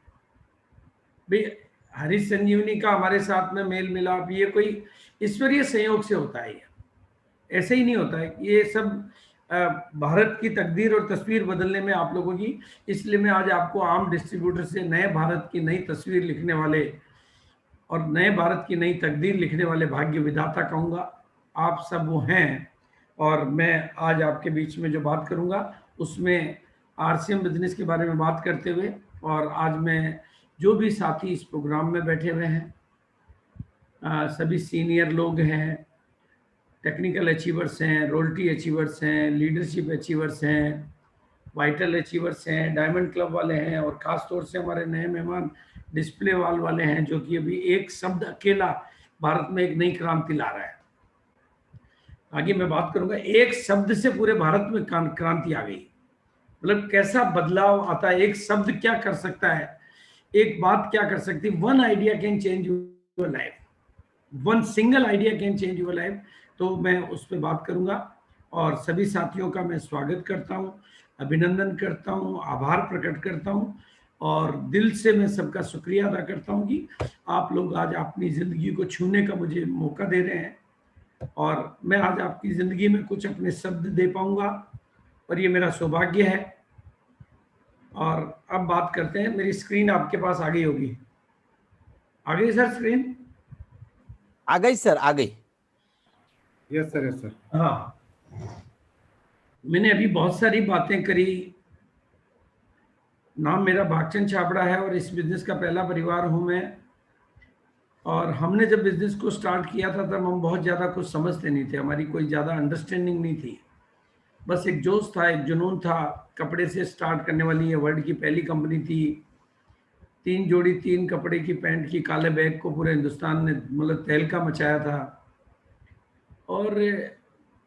भाई। हरीश संजीवनी का हमारे साथ में मेल मिलाप ये कोई ईश्वरीय संयोग से होता है, ऐसे ही नहीं होता है। ये सब भारत की तकदीर और तस्वीर बदलने में आप लोगों की। इसलिए मैं आज आपको आम डिस्ट्रीब्यूटर से नए भारत की नई तस्वीर लिखने वाले और नए भारत की नई तकदीर लिखने वाले भाग्य विधाता कहूँगा। आप सब वो हैं, और मैं आज आपके बीच में जो बात करूँगा उसमें आरसीएम बिजनेस के बारे में बात करते हुए, और आज मैं जो भी साथी इस प्रोग्राम में बैठे हुए हैं, सभी सीनियर लोग हैं, टेक्निकल अचीवर्स हैं, रॉयल्टी अचीवर्स हैं, लीडरशिप अचीवर्स हैं, वाइटल अचीवर्स हैं, डायमंड क्लब वाले हैं, और ख़ास तौर से हमारे नए मेहमान डिस्प्ले वॉल वाले हैं, जो कि अभी एक शब्द अकेला भारत में एक नई क्रांति ला रहा है। आगे मैं बात करूंगा, एक शब्द से पूरे भारत में क्रांति आ गई। मतलब कैसा बदलाव आता है, एक शब्द क्या कर सकता है, एक बात क्या कर सकती है। One idea can change your life, one single idea can change your life. तो मैं उस पर बात करूंगा, और सभी साथियों का मैं स्वागत करता हूं, अभिनंदन करता हूं, आभार प्रकट करता हूं, और दिल से मैं सबका शुक्रिया अदा करता हूं कि आप लोग आज अपनी ज़िंदगी को छूने का मुझे मौका दे रहे हैं, और मैं आज आपकी ज़िंदगी में कुछ अपने शब्द दे पाऊंगा, और ये मेरा सौभाग्य है। और अब बात करते हैं, मेरी स्क्रीन आपके पास आ गई होगी, आ गई सर स्क्रीन? आ गई सर, आ गई। Yes sir, yes sir. हाँ, मैंने अभी बहुत सारी बातें करी। नाम मेरा भागचंद छाबड़ा है और इस बिजनेस का पहला परिवार हूं मैं। और हमने जब बिजनेस को स्टार्ट किया था तब हम बहुत ज़्यादा कुछ समझते नहीं थे, हमारी कोई ज़्यादा अंडरस्टैंडिंग नहीं थी। बस एक जोश था, एक जुनून था। कपड़े से स्टार्ट करने वाली ये वर्ल्ड की पहली कंपनी थी। 3 कपड़े की पैंट की काले बैग को पूरे हिंदुस्तान ने मतलब तहलका मचाया था। और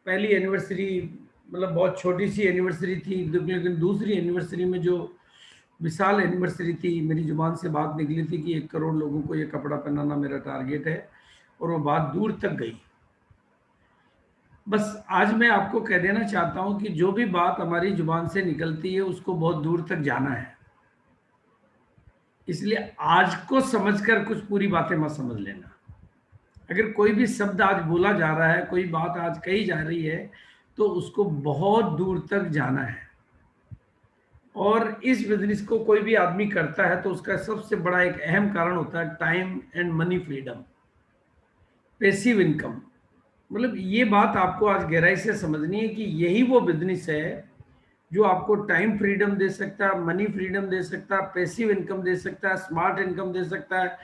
पहली एनिवर्सरी मतलब बहुत छोटी सी एनिवर्सरी थी, लेकिन दूसरी एनिवर्सरी में जो विशाल एनिवर्सरी थी, मेरी जुबान से बात निकली थी कि 1 करोड़ लोगों को ये कपड़ा पहनाना मेरा टारगेट है, और वो बात दूर तक गई। बस आज मैं आपको कह देना चाहता हूं कि जो भी बात हमारी जुबान से निकलती है उसको बहुत दूर तक जाना है। इसलिए आज को समझकर कुछ पूरी बातें मत समझ लेना। अगर कोई भी शब्द आज बोला जा रहा है, कोई बात आज कही जा रही है, तो उसको बहुत दूर तक जाना है। और इस बिजनेस को कोई भी आदमी करता है तो उसका सबसे बड़ा एक अहम कारण होता है time and money freedom, passive income. मतलब ये बात आपको आज गहराई से समझनी है कि यही वो बिजनेस है जो आपको टाइम फ्रीडम दे सकता है, मनी फ्रीडम दे सकता है, पैसिव इनकम दे सकता है, स्मार्ट इनकम दे सकता है,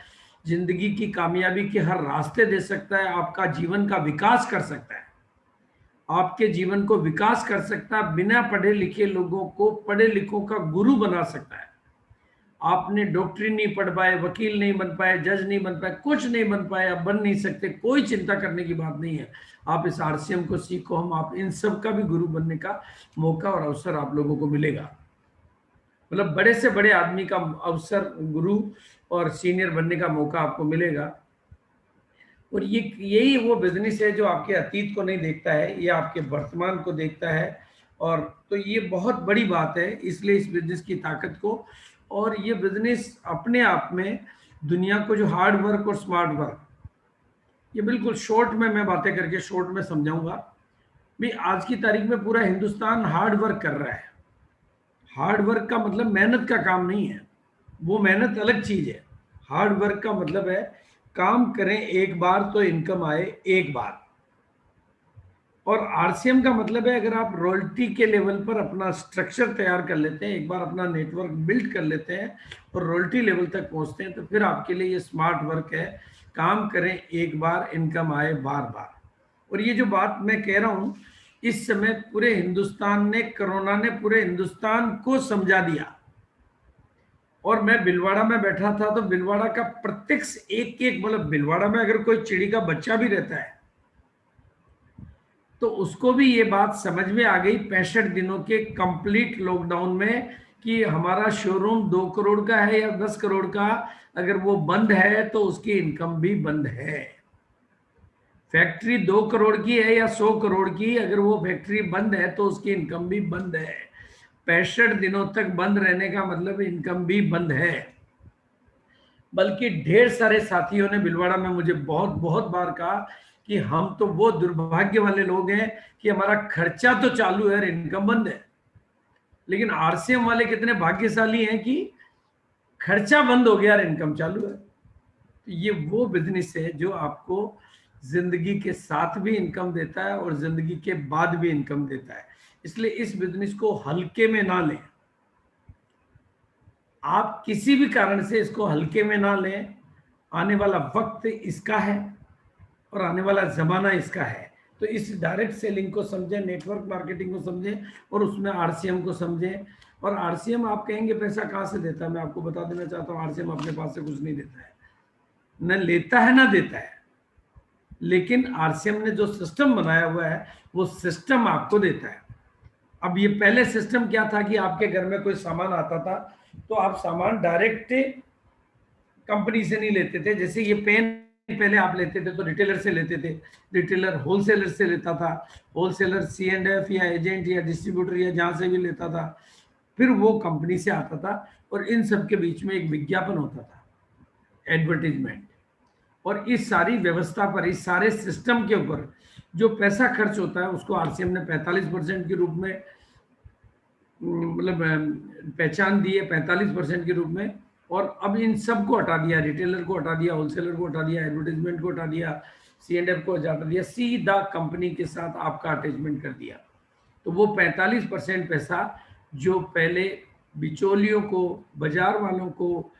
जिंदगी की कामयाबी के हर रास्ते दे सकता है, आपका जीवन का विकास कर सकता है, आपके जीवन को विकास कर सकता है, बिना पढ़े लिखे लोगों को पढ़े लिखों का गुरु बना सकता है। आपने डॉक्टरी नहीं पढ़ पाए, वकील नहीं बन पाए, जज नहीं बन पाए, कुछ नहीं बन पाए, आप बन नहीं सकते, कोई चिंता करने की बात नहीं है। आप इस आरसीएम को सीखो, हम आप इन सब का भी गुरु बनने का मौका और अवसर आप लोगों को मिलेगा। मतलब बड़े से बड़े आदमी का अवसर, गुरु और सीनियर बनने का मौका आपको मिलेगा। और ये यही वो बिजनेस है जो आपके अतीत को नहीं देखता है, ये आपके वर्तमान को देखता है। और तो ये बहुत बड़ी बात है, इसलिए इस बिजनेस की ताकत को, और ये बिजनेस अपने आप में दुनिया को जो हार्ड वर्क और स्मार्ट वर्क, ये बिल्कुल शॉर्ट में मैं बातें करके शॉर्ट में समझाऊंगा। भाई आज की तारीख में पूरा हिंदुस्तान हार्ड वर्क कर रहा है। हार्ड वर्क का मतलब मेहनत का काम नहीं है, वो मेहनत अलग चीज है। हार्ड वर्क का मतलब है काम करें एक बार तो इनकम आए एक बार। और आरसीएम का मतलब है अगर आप रॉयल्टी के लेवल पर अपना स्ट्रक्चर तैयार कर लेते हैं, एक बार अपना नेटवर्क बिल्ड कर लेते हैं और रॉयल्टी लेवल तक पहुंचते हैं, तो फिर आपके लिए ये स्मार्ट वर्क है। काम करें एक बार, इनकम आए बार बार। और ये जो बात मैं कह रहा हूं, इस समय पूरे हिंदुस्तान ने, कोरोना ने पूरे हिंदुस्तान को समझा दिया। और मैं बिलवाड़ा में बैठा था तो बिलवाड़ा का प्रत्यक्ष एक एक, मतलब बिलवाड़ा में अगर कोई चिड़ी का बच्चा भी रहता है तो उसको भी ये बात समझ में आ गई 65 दिनों के कंप्लीट लॉकडाउन में कि हमारा शोरूम 2 करोड़ का है या 10 करोड़ का, अगर वो बंद है तो उसकी इनकम भी बंद है। फैक्ट्री 2 करोड़ की है या 100 करोड़ की, अगर वो फैक्ट्री बंद है तो उसकी इनकम भी बंद है। 65 दिनों तक बंद रहने का मतलब इनकम भी बंद है। बल्कि ढेर सारे साथियों ने बिलवाड़ा में मुझे बहुत बहुत बार कहा कि हम तो वो दुर्भाग्य वाले लोग हैं कि हमारा खर्चा तो चालू है और इनकम बंद है। लेकिन आरसीएम वाले कितने भाग्यशाली हैं कि खर्चा बंद हो गया और इनकम चालू है। तो ये वो बिजनेस है जो आपको जिंदगी के साथ भी इनकम देता है और जिंदगी के बाद भी इनकम देता है। इसलिए इस बिजनेस को हल्के में ना लें, आप किसी भी कारण से इसको हल्के में ना लें। आने वाला वक्त इसका है और आने वाला जमाना इसका है। तो इस डायरेक्ट सेलिंग को समझें, नेटवर्क मार्केटिंग को समझें और उसमें आरसीएम को समझें। और आरसीएम आप कहेंगे पैसा कहाँ से देता है, मैं आपको बता देना चाहता हूँ, आरसीएम अपने पास से कुछ नहीं देता है, न लेता है ना देता है। लेकिन आरसीएम ने जो सिस्टम बनाया हुआ है वो सिस्टम आपको देता है। अब ये पहले सिस्टम क्या था कि आपके घर में कोई सामान आता था तो आप सामान डायरेक्ट कंपनी से नहीं लेते थे। जैसे ये पेन पहले आप लेते थे तो रिटेलर से लेते थे, रिटेलर होलसेलर से लेता था, होलसेलर C&F या एजेंट या डिस्ट्रीब्यूटर या जहां से भी लेता था, फिर वो कंपनी से आता था। और इन सब के बीच में एक विज्ञापन होता था, एडवर्टीजमेंट। और इस सारी व्यवस्था पर, इस सारे सिस्टम के ऊपर जो पैसा खर्च होता है उसको आरसीएम ने 45% के रूप में मतलब पहचान दी है, 45% के रूप में। और अब इन सब को हटा दिया, रिटेलर को हटा दिया, होलसेलर को हटा दिया, एडवर्टीजमेंट को हटा दिया, C&F को हटा दिया, सीधा कंपनी के साथ आपका अटैचमेंट कर दिया। तो वो 45% पैसा जो पहले बिचौलियों को, बाजार वालों को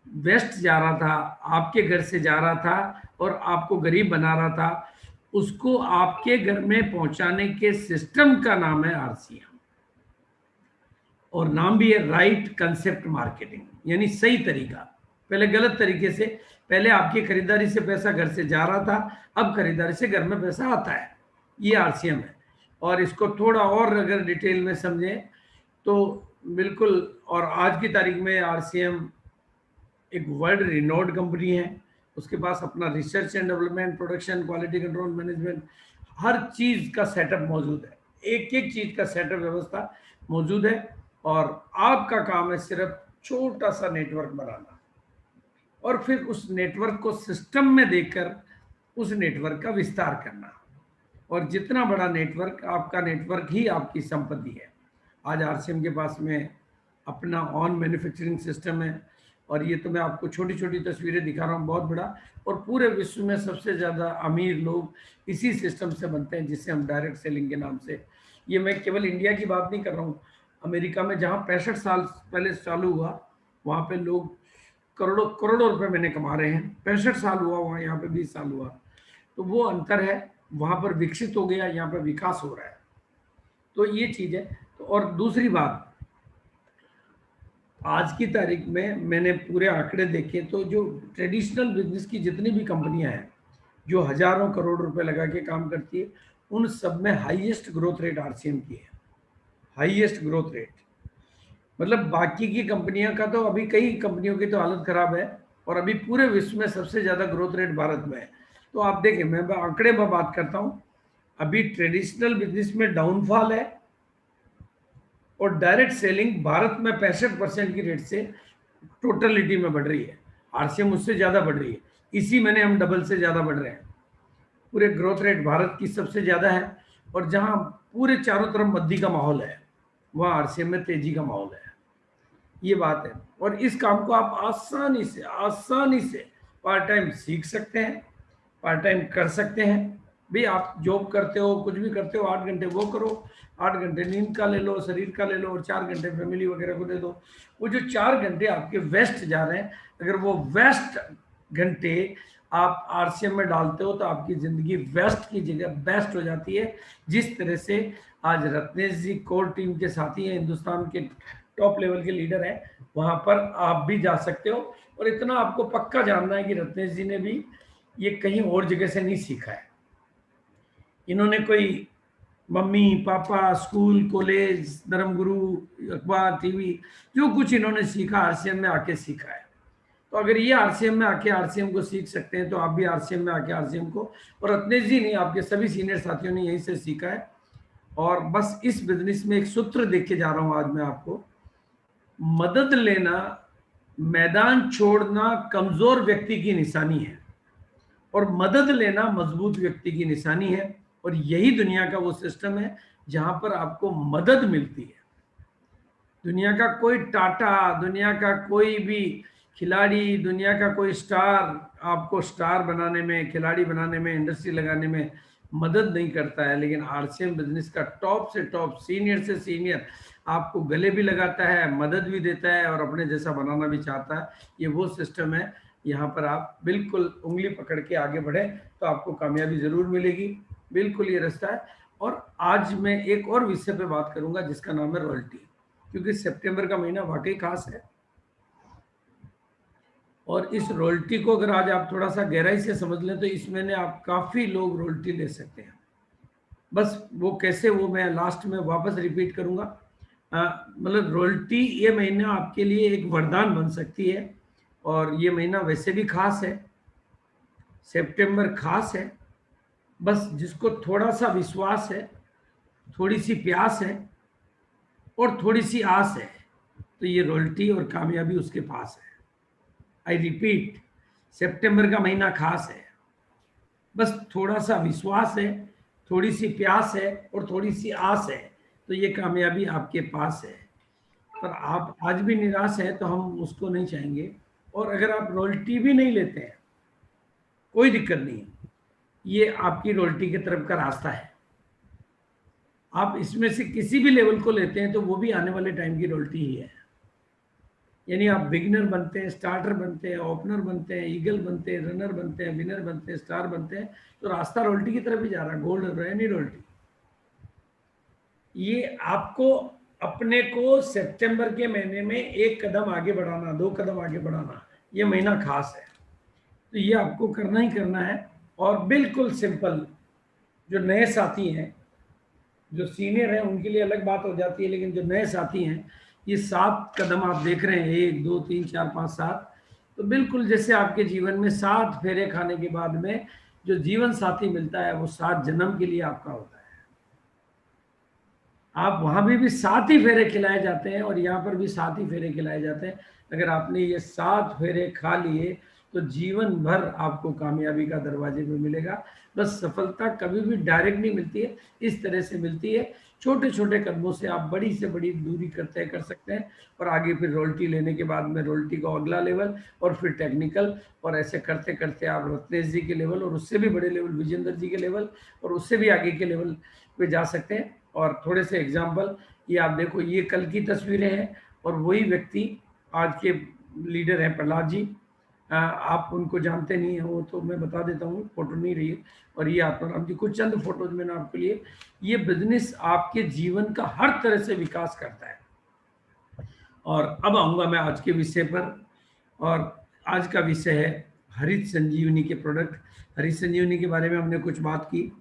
वेस्ट जा रहा था, आपके घर से जा रहा था और आपको गरीब बना रहा था, उसको आपके घर में पहुंचाने के सिस्टम का नाम है RCM। और नाम भी है राइट कंसेप्ट मार्केटिंग, यानी सही तरीका। पहले गलत तरीके से, पहले आपकी खरीदारी से पैसा घर से जा रहा था, अब खरीदारी से घर में पैसा आता है। ये RCM है। और इसको थोड़ा और अगर डिटेल में समझें तो बिल्कुल, और आज की तारीख में RCM एक वर्ल्ड रिनोड कंपनी है। उसके पास अपना research and development, production, quality control, management, हर चीज का सेटअप मौजूद है। एक एक चीज का सेटअप व्यवस्था मौजूद है। और आपका काम है सिर्फ छोटा सा नेटवर्क बनाना और फिर उस नेटवर्क को सिस्टम में देखकर उस नेटवर्क का विस्तार करना। और जितना बड़ा नेटवर्क, आपका नेटवर्क ही आपकी संपत्ति है। आज RCM के पास में अपना ऑन मैन्युफैक्चरिंग सिस्टम है। और ये तो मैं आपको छोटी छोटी तस्वीरें दिखा रहा हूँ, बहुत बड़ा। और पूरे विश्व में सबसे ज़्यादा अमीर लोग इसी सिस्टम से बनते हैं, जिसे हम डायरेक्ट सेलिंग के नाम से। ये मैं केवल इंडिया की बात नहीं कर रहा हूँ, अमेरिका में जहाँ 65 साल पहले चालू हुआ, वहाँ पे लोग करोड़ों करोड़ों रुपए महीने कमा रहे हैं। 65 साल हुआ वहाँ, यहाँ पे 20 साल हुआ। तो वो अंतर है, वहाँ पर विकसित हो गया, यहाँ पे विकास हो रहा है। तो ये चीज़ है। तो और दूसरी बात, आज की तारीख में मैंने पूरे आंकड़े देखे तो जो ट्रेडिशनल बिजनेस की जितनी भी कंपनियां हैं जो हजारों करोड़ रुपए लगा के काम करती है, उन सब में हाईएस्ट ग्रोथ रेट RCM की है। हाईएस्ट ग्रोथ रेट, मतलब बाकी की कंपनियां का तो, अभी कई कंपनियों की तो हालत खराब है, और अभी पूरे विश्व में सबसे ज्यादा ग्रोथ रेट भारत में है। तो आप देखें, मैं आंकड़े में बात करता हूं, अभी ट्रेडिशनल बिजनेस में डाउनफॉल है और डायरेक्ट सेलिंग भारत में 65% की रेट से टोटलिटी में बढ़ रही है। RCM उससे ज्यादा बढ़ रही है, इसी महीने हम डबल से ज्यादा बढ़ रहे हैं। पूरे ग्रोथ रेट भारत की सबसे ज्यादा है। और जहां पूरे चारों तरफ मद्दी का माहौल है, वहां RCM में तेजी का माहौल है। ये बात है। और इस काम को आप आसानी से पार्ट टाइम सीख सकते हैं, पार्ट टाइम कर सकते हैं। भाई आप जॉब करते हो, कुछ भी करते हो, 8 घंटे वो करो, 8 घंटे नींद का ले लो, शरीर का ले लो, और 4 घंटे फैमिली वगैरह को दे दो। वो जो 4 घंटे आपके वेस्ट जा रहे हैं, अगर वो वेस्ट घंटे आप RCM में डालते हो तो आपकी जिंदगी वेस्ट की जगह बेस्ट हो जाती है। जिस तरह से आज रत्नेश जी कोर टीम के साथी हैं, हिंदुस्तान के टॉप लेवल के लीडर हैं, वहां पर आप भी जा सकते हो। और इतना आपको पक्का जानना है कि रत्नेश जी ने भी ये कहीं और जगह से नहीं सीखा है। इन्होंने कोई मम्मी पापा, स्कूल, कॉलेज, धर्मगुरु, अखबार, टीवी, जो कुछ इन्होंने सीखा RCM में आके सीखा है। तो अगर ये RCM में आके RCM को सीख सकते हैं तो आप भी RCM में आके RCM को, और रत्नेश जी नहीं, आपके सभी सीनियर साथियों ने यहीं से सीखा है। और बस इस बिजनेस में एक सूत्र देख के जा रहा हूं आज मैं आपको, मदद लेना, मैदान छोड़ना कमजोर व्यक्ति की निशानी है, और मदद लेना मजबूत व्यक्ति की निशानी है। और यही दुनिया का वो सिस्टम है जहां पर आपको मदद मिलती है। दुनिया का कोई टाटा, दुनिया का कोई भी खिलाड़ी, दुनिया का कोई स्टार आपको स्टार बनाने में, खिलाड़ी बनाने में, इंडस्ट्री लगाने में मदद नहीं करता है। लेकिन RCM बिजनेस का टॉप से टॉप, सीनियर से सीनियर आपको गले भी लगाता है, मदद भी देता है, और अपने जैसा बनाना भी चाहता है। ये वो सिस्टम है, यहाँ पर आप बिल्कुल उंगली पकड़ के आगे बढ़े तो आपको कामयाबी जरूर मिलेगी। बिल्कुल ये रास्ता है। और आज मैं एक और विषय पे बात करूंगा जिसका नाम है रॉयल्टी, क्योंकि सितंबर का महीना वाकई खास है। और इस रॉयल्टी को अगर आज आप थोड़ा सा गहराई से समझ लें तो इस महीने आप काफी लोग रॉयल्टी ले सकते हैं। बस वो कैसे, वो मैं लास्ट में वापस रिपीट करूंगा। मतलब रॉयल्टी ये महीना आपके लिए एक वरदान बन सकती है। और ये महीना वैसे भी खास है, सितंबर खास है। बस जिसको थोड़ा सा विश्वास है, थोड़ी सी प्यास है और थोड़ी सी आस है, तो ये रॉयल्टी और कामयाबी उसके पास है। आई रिपीट, सितंबर का महीना खास है, बस थोड़ा सा विश्वास है, थोड़ी सी प्यास है और थोड़ी सी आस है, तो ये कामयाबी आपके पास है। पर आप आज भी निराश है तो हम उसको नहीं चाहेंगे। और अगर आप रॉयल्टी भी नहीं लेते हैं, कोई दिक्कत नहीं है, ये आपकी रॉयल्टी की तरफ का रास्ता है। आप इसमें से किसी भी लेवल को लेते हैं तो वो भी आने वाले टाइम की रॉयल्टी ही है। यानी आप बिगिनर बनते हैं, स्टार्टर बनते हैं, ओपनर बनते हैं, ईगल बनते हैं, रनर बनते हैं, विनर बनते हैं, स्टार बनते हैं, तो रास्ता रॉयल्टी की तरफ ही जा रहा है, गोल्ड रहा है नहीं रॉयल्टी। ये आपको अपने को सितंबर के महीने में एक कदम आगे बढ़ाना, 2 कदम आगे बढ़ाना, ये महीना खास है, तो ये आपको करना ही करना है। और बिल्कुल सिंपल, जो नए साथी हैं, जो सीनियर हैं उनके लिए अलग बात हो जाती है, लेकिन जो नए साथी हैं, ये 7 कदम आप देख रहे हैं, 1 2 3 4 5 7, तो बिल्कुल जैसे आपके जीवन में 7 फेरे खाने के बाद में जो जीवन साथी मिलता है वो 7 जन्म के लिए आपका होता है। आप वहां भी 7 ही फेरे खिलाए जाते हैं और यहाँ पर भी 7 ही फेरे खिलाए जाते हैं। अगर आपने ये 7 फेरे खा लिए तो जीवन भर आपको कामयाबी का दरवाजे पे मिलेगा। बस सफलता कभी भी डायरेक्ट नहीं मिलती है, इस तरह से मिलती है, छोटे छोटे कदमों से आप बड़ी से बड़ी दूरी तय कर सकते हैं। और आगे फिर रॉयल्टी लेने के बाद में रॉयल्टी का अगला लेवल, और फिर टेक्निकल, और ऐसे करते करते आप रत्नेश जी के लेवल, और उससे भी बड़े लेवल विजेंद्र जी के लेवल, और उससे भी आगे के लेवल पे जा सकते हैं। और थोड़े से एग्जाम्पल, ये आप देखो, ये कल की तस्वीरें हैं, और वही व्यक्ति आज के लीडर हैं प्रहलाद जी। आप उनको जानते नहीं हैं, वो तो मैं बता देता हूँ, फोटो नहीं रही है। और ये आत्माराम जी, कुछ चंद फोटोज मैंने आपके लिए। ये बिजनेस आपके जीवन का हर तरह से विकास करता है। और अब आऊँगा मैं आज के विषय पर, और आज का विषय है हरित संजीवनी के प्रोडक्ट। हरित संजीवनी के बारे में हमने कुछ बात की,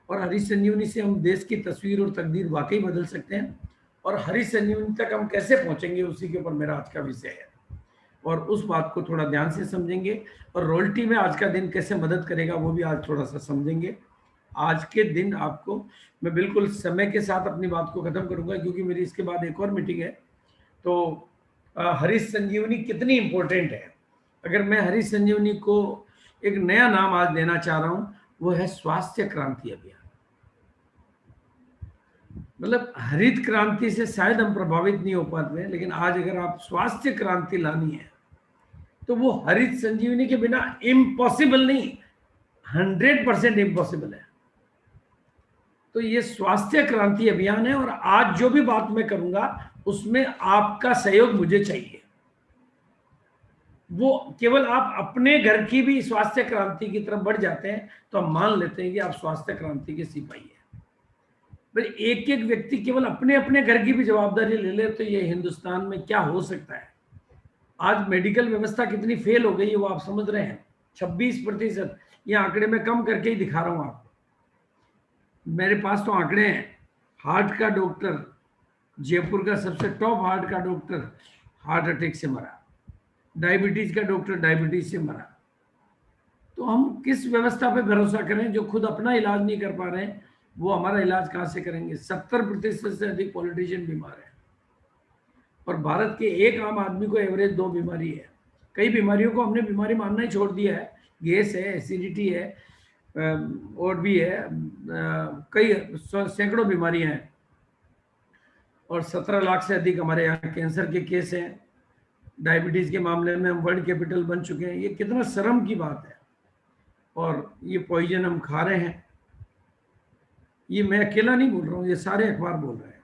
और हरित संजीवनी से हम देश की तस्वीर और तकदीर वाकई बदल सकते हैं। और हरित संजीवनी तक हम कैसे पहुंचेंगे, उसी के ऊपर मेरा आज का विषय है, और उस बात को थोड़ा ध्यान से समझेंगे। और रॉयल्टी में आज का दिन कैसे मदद करेगा वो भी आज थोड़ा सा समझेंगे। आज के दिन आपको मैं बिल्कुल समय के साथ अपनी बात को खत्म करूंगा, क्योंकि मेरी इसके बाद एक और मीटिंग है। तो हरित संजीवनी कितनी इंपॉर्टेंट है, अगर मैं हरित संजीवनी को एक नया नाम आज देना चाह रहा हूं, वो है स्वास्थ्य क्रांति अभियान। मतलब हरित क्रांति से शायद हम प्रभावित नहीं हो पाते हैं, लेकिन आज अगर आप स्वास्थ्य क्रांति लानी है तो वो हरित संजीवनी के बिना इम्पॉसिबल नहीं, 100% इम्पॉसिबल है। तो ये स्वास्थ्य क्रांति अभियान है, और आज जो भी बात मैं करूंगा उसमें आपका सहयोग मुझे चाहिए। वो केवल आप अपने घर की भी स्वास्थ्य क्रांति की तरफ बढ़ जाते हैं तो हम मान लेते हैं कि आप स्वास्थ्य क्रांति के सिपाही हैं। भाई एक एक व्यक्ति केवल अपने अपने घर की भी जवाबदारी ले ले तो ये हिंदुस्तान में क्या हो सकता है। आज मेडिकल व्यवस्था कितनी फेल हो गई है वो आप समझ रहे हैं, 26%। ये आंकड़े मैं कम करके ही दिखा रहा हूं आपको, मेरे पास तो आंकड़े हैं। हार्ट का डॉक्टर, जयपुर का सबसे टॉप हार्ट का डॉक्टर हार्ट अटैक से मरा, डायबिटीज का डॉक्टर डायबिटीज से मरा। तो हम किस व्यवस्था पे भरोसा करें जो खुद अपना इलाज नहीं कर पा रहे हैं, वो हमारा इलाज कहां से करेंगे। 70% से अधिक पॉलिटिशियन बीमार है, और भारत के एक आम आदमी को एवरेज 2 बीमारी है। कई बीमारियों को हमने बीमारी मानना ही छोड़ दिया है, गैस है, एसिडिटी है, और भी है, कई सैकड़ों बीमारियां हैं, और 17 लाख से अधिक हमारे यहाँ कैंसर के केस हैं। डायबिटीज के मामले में हम वर्ल्ड कैपिटल बन चुके हैं। ये कितना शर्म की बात है, और ये पॉइजन हम खा रहे हैं। ये मैं अकेला नहीं बोल रहा हूँ, ये सारे अखबार बोल रहे हैं,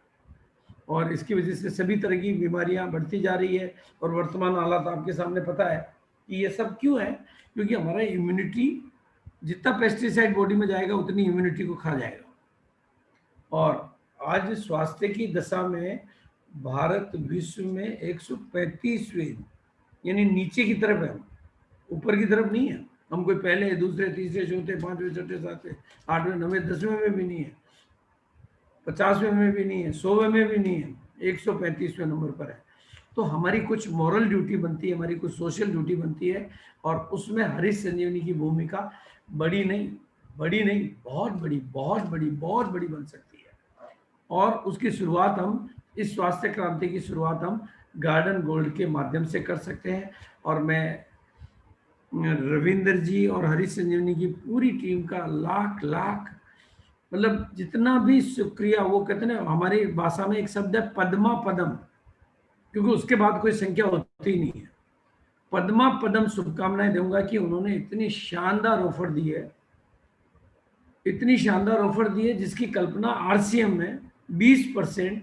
और इसकी वजह से सभी तरह की बीमारियां बढ़ती जा रही है। और वर्तमान हालात आपके सामने पता है कि ये सब क्यों है, क्योंकि हमारा इम्यूनिटी, जितना पेस्टिसाइड बॉडी में जाएगा उतनी इम्यूनिटी को खा जाएगा। और आज स्वास्थ्य की दशा में भारत विश्व में 135वें, यानी नीचे की तरफ है, ऊपर की तरफ नहीं है। हम कोई पहले, दूसरे, तीसरे, चौथे, 5वें, 6वें, 7वें, 8वें, 9वें, 10वें में भी नहीं है, 50वें में भी नहीं है, 100वें में भी नहीं है, 135वें नंबर पर है। तो हमारी कुछ मॉरल ड्यूटी बनती है, हमारी कुछ सोशल ड्यूटी बनती है, और उसमें हरित संजीवनी की भूमिका बड़ी नहीं, बहुत बड़ी बन सकती है। और उसकी शुरुआत हम, इस स्वास्थ्य क्रांति की शुरुआत हम गार्डन गोल्ड के माध्यम से कर सकते हैं। और मैं रविंदर जी और हरित संजीवनी की पूरी टीम का लाख मतलब जितना भी शुक्रिया। वो कहते हैं ना, हमारी भाषा में एक शब्द है पद्मा पदम, क्योंकि उसके बाद कोई संख्या होती नहीं है। पद्मा पदम शुभकामनाएं दूंगा कि उन्होंने इतनी शानदार ऑफर दी है, इतनी शानदार ऑफर दी है जिसकी कल्पना आरसीएम में 20%,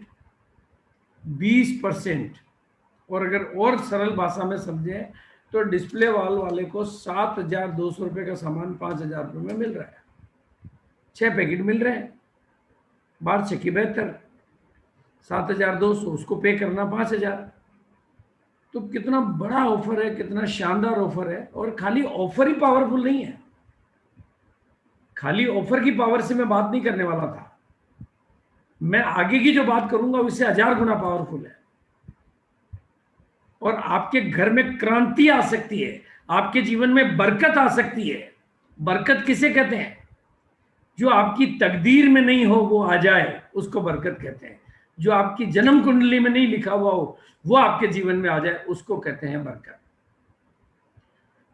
और अगर और सरल भाषा में समझे तो डिस्प्ले वॉल वाले को 7,200 रुपये का सामान 5,000 रुपये में मिल रहा है, 6 पैकेट मिल रहे हैं, बाहर से की बेहतर। 7,200 उसको पे करना 5,000। तो कितना बड़ा ऑफर है, कितना शानदार ऑफर है। और खाली ऑफर ही पावरफुल नहीं है, खाली ऑफर की पावर से मैं बात नहीं करने वाला था, मैं आगे की जो बात करूंगा उससे 1000 गुना पावरफुल है। और आपके घर में क्रांति आ सकती है, आपके जीवन में बरकत आ सकती है। बरकत किसे कहते हैं? जो आपकी तकदीर में नहीं हो वो आ जाए, उसको बरकत कहते हैं। जो आपकी जन्म कुंडली में नहीं लिखा हुआ हो वो आपके जीवन में आ जाए, उसको कहते हैं बरकत।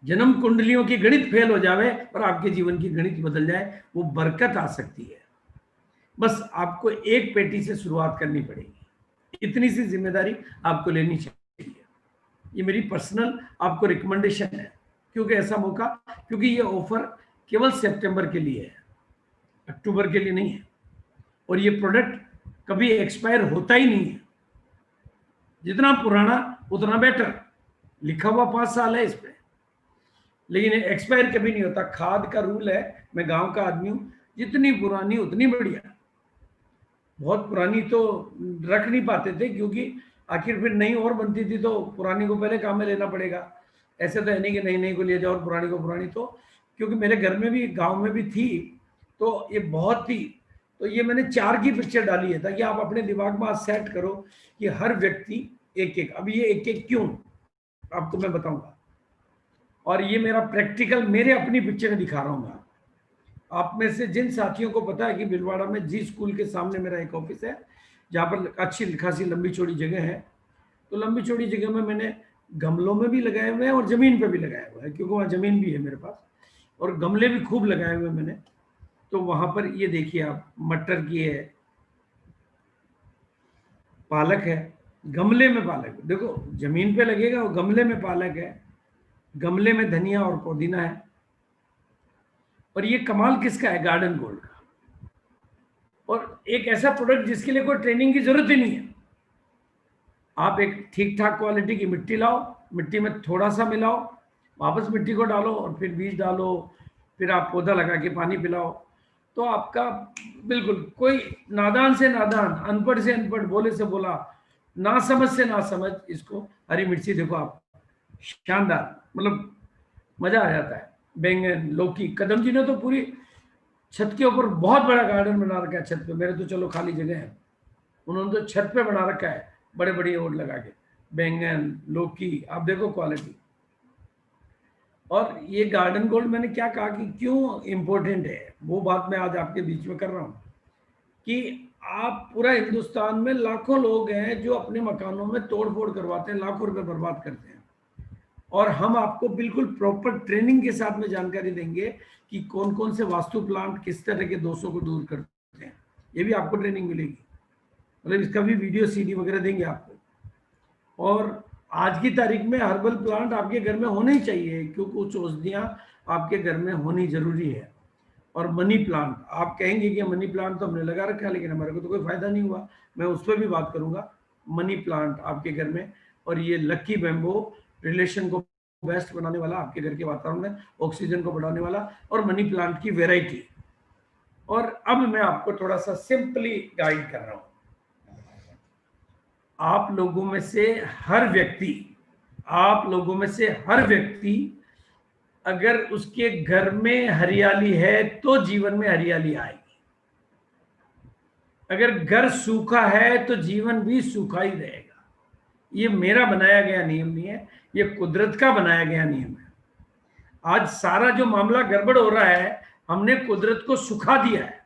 जन्म कुंडलियों की गणित फेल हो जावे और आपके जीवन की गणित बदल जाए, वो बरकत आ सकती है। बस आपको एक पेटी से शुरुआत करनी पड़ेगी, इतनी सी जिम्मेदारी आपको लेनी चाहिए। ये मेरी पर्सनल आपको रिकमेंडेशन है। क्योंकि ऐसा मौका, क्योंकि ये ऑफर केवल सितंबर के लिए है, अक्टूबर के लिए नहीं है। और ये प्रोडक्ट कभी एक्सपायर होता ही नहीं है, जितना पुराना उतना बेटर। लिखा हुआ 5 साल है इस पे, लेकिन एक्सपायर कभी नहीं होता। खाद का रूल है, मैं गांव का आदमी हूं, जितनी पुरानी उतनी बढ़िया। बहुत पुरानी तो रख नहीं पाते थे, क्योंकि आखिर फिर नई और बनती थी तो पुरानी को पहले काम में लेना पड़ेगा। ऐसे तो है नहीं कि नई नई को ले जाओ और पुरानी को पुरानी। तो क्योंकि मेरे घर में भी, गांव में भी थी, तो ये बहुत थी। तो ये मैंने 4 की पिक्चर डाली है ताकि आप अपने दिमाग में आज सेट करो कि हर व्यक्ति एक एक। अब ये एक एक क्यों, आपको मैं बताऊंगा। और ये मेरा प्रैक्टिकल, मेरे अपनी पिक्चर में दिखा रहा हूँ मैं। आप में से जिन साथियों को पता है कि भिलवाड़ा में जी स्कूल के सामने मेरा एक ऑफिस है, जहाँ पर अच्छी खासी लंबी चौड़ी जगह है। तो लंबी चौड़ी जगह में मैंने गमलों में भी लगाए हुए हैं और जमीन पे भी लगाया हुआ है, क्योंकि वहाँ जमीन भी है मेरे पास, और गमले भी खूब लगाए हुए मैंने। तो वहां पर ये देखिए आप, मटर की है, पालक है, गमले में पालक, देखो जमीन पे लगेगा, और गमले में पालक है, गमले में धनिया और पुदीना है। और ये कमाल किसका है? गार्डन गोल्ड का। और एक ऐसा प्रोडक्ट जिसके लिए कोई ट्रेनिंग की जरूरत ही नहीं है। आप एक ठीक ठाक क्वालिटी की मिट्टी लाओ, मिट्टी में थोड़ा सा मिलाओ, वापस मिट्टी को डालो और फिर बीज डालो, फिर आप पौधा लगा के पानी पिलाओ। तो आपका बिल्कुल कोई नादान से नादान, अनपढ़ से अनपढ़, भोले से भोला, ना समझ से ना समझ, इसको हरी मिर्ची देखो आप, शानदार, मतलब मजा आ जाता है। बैंगन, लौकी, कदम जी ने तो पूरी छत के ऊपर बहुत बड़ा गार्डन बना रखा है। छत पे, मेरे तो चलो खाली जगह है, उन्होंने तो छत पे बना रखा है बड़े बड़े ओट लगा के। बैंगन, लौकी, आप देखो क्वालिटी। और ये गार्डन गोल्ड मैंने क्या कहा कि क्यों इंपॉर्टेंट है, वो बात मैं आज आपके बीच में कर रहा हूँ। कि आप पूरा हिंदुस्तान में लाखों लोग हैं जो अपने मकानों में तोड़ फोड़ करवाते हैं, लाखों रुपए बर्बाद करते हैं। और हम आपको बिल्कुल प्रॉपर ट्रेनिंग के साथ में जानकारी देंगे कि कौन कौन से वास्तु प्लांट किस तरह के दोषों को दूर करते हैं। ये भी आपको ट्रेनिंग मिलेगी, मतलब इसका भी वीडियो CD वगैरह देंगे आपको। और आज की तारीख में हर्बल प्लांट आपके घर में होने ही चाहिए, क्योंकि कुछ औषधियाँ आपके घर में होनी जरूरी है। और मनी प्लांट, आप कहेंगे कि मनी प्लांट तो हमने लगा रखा है लेकिन हमारे को तो कोई फायदा नहीं हुआ, मैं उस पर भी बात करूंगा। मनी प्लांट आपके घर में, और ये लकी बैम्बो रिलेशन को बेस्ट बनाने वाला, आपके घर के वातावरण में ऑक्सीजन को बढ़ाने वाला, और मनी प्लांट की वेराइटी। और अब मैं आपको थोड़ा सा सिंपली गाइड कर रहा हूं। आप लोगों में से हर व्यक्ति अगर उसके घर में हरियाली है तो जीवन में हरियाली आएगी। अगर घर सूखा है तो जीवन भी सूखा ही रहेगा। ये मेरा बनाया गया नियम नहीं है, ये कुदरत का बनाया गया नियम है। आज सारा जो मामला गड़बड़ हो रहा है, हमने कुदरत को सुखा दिया है,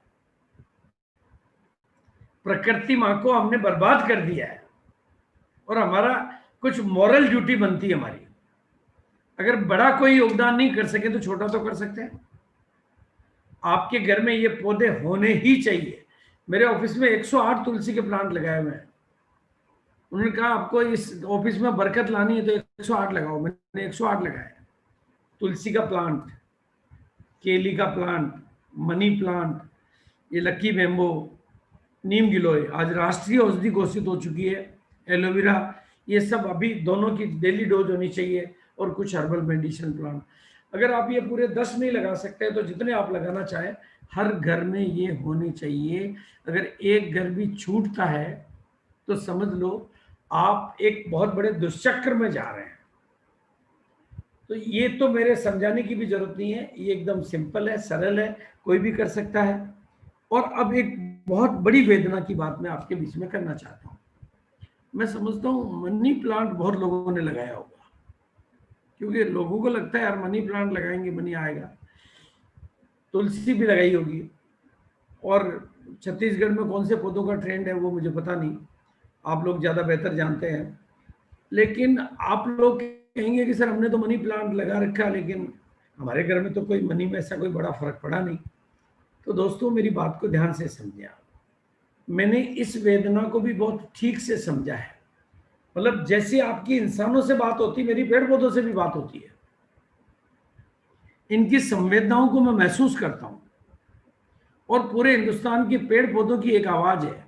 प्रकृति मां को हमने बर्बाद कर दिया है। और हमारा कुछ मॉरल ड्यूटी बनती है हमारी। अगर बड़ा कोई योगदान नहीं कर सके तो छोटा तो कर सकते हैं। आपके घर में ये पौधे होने ही चाहिए। मेरे ऑफिस में 108 तुलसी के प्लांट लगाए हुए हैं। उन्होंने कहा आपको इस ऑफिस में बरकत लानी है तो 108 लगाओ। मैंने 108 लगाए। तुलसी का प्लांट, केली का प्लांट, मनी प्लांट, ये लक्की बेम्बो, नीम गिलोय आज राष्ट्रीय औषधि घोषित हो चुकी है, एलोवेरा, ये सब अभी दोनों की डेली डोज होनी चाहिए, और कुछ हर्बल मेडिसिन प्लांट। अगर आप ये पूरे 10 नहीं लगा सकते तो जितने आप लगाना चाहें, हर घर में ये होनी चाहिए। अगर एक घर भी छूटता है तो समझ लो आप एक बहुत बड़े दुष्चक्र में जा रहे हैं। तो ये तो मेरे समझाने की भी जरूरत नहीं है, ये एकदम सिंपल है, सरल है, कोई भी कर सकता है। और अब एक बहुत बड़ी वेदना की बात मैं आपके बीच में करना चाहता हूँ। मैं समझता हूँ मनी प्लांट बहुत लोगों ने लगाया होगा, क्योंकि लोगों को लगता है यार मनी प्लांट लगाएंगे मनी आएगा। तुलसी भी लगाई होगी, और छत्तीसगढ़ में कौन से पौधों का ट्रेंड है वो मुझे पता नहीं, आप लोग ज़्यादा बेहतर जानते हैं। लेकिन आप लोग कहेंगे कि सर हमने तो मनी प्लांट लगा रखा, लेकिन हमारे घर में तो कोई मनी में ऐसा कोई बड़ा फर्क पड़ा नहीं। तो दोस्तों मेरी बात को ध्यान से समझिए आप, मैंने इस वेदना को भी बहुत ठीक से समझा है। मतलब जैसे आपकी इंसानों से बात होती, मेरी पेड़ पौधों से भी बात होती है, इनकी संवेदनाओं को मैं महसूस करता हूं। और पूरे हिंदुस्तान के पेड़ पौधों की एक आवाज है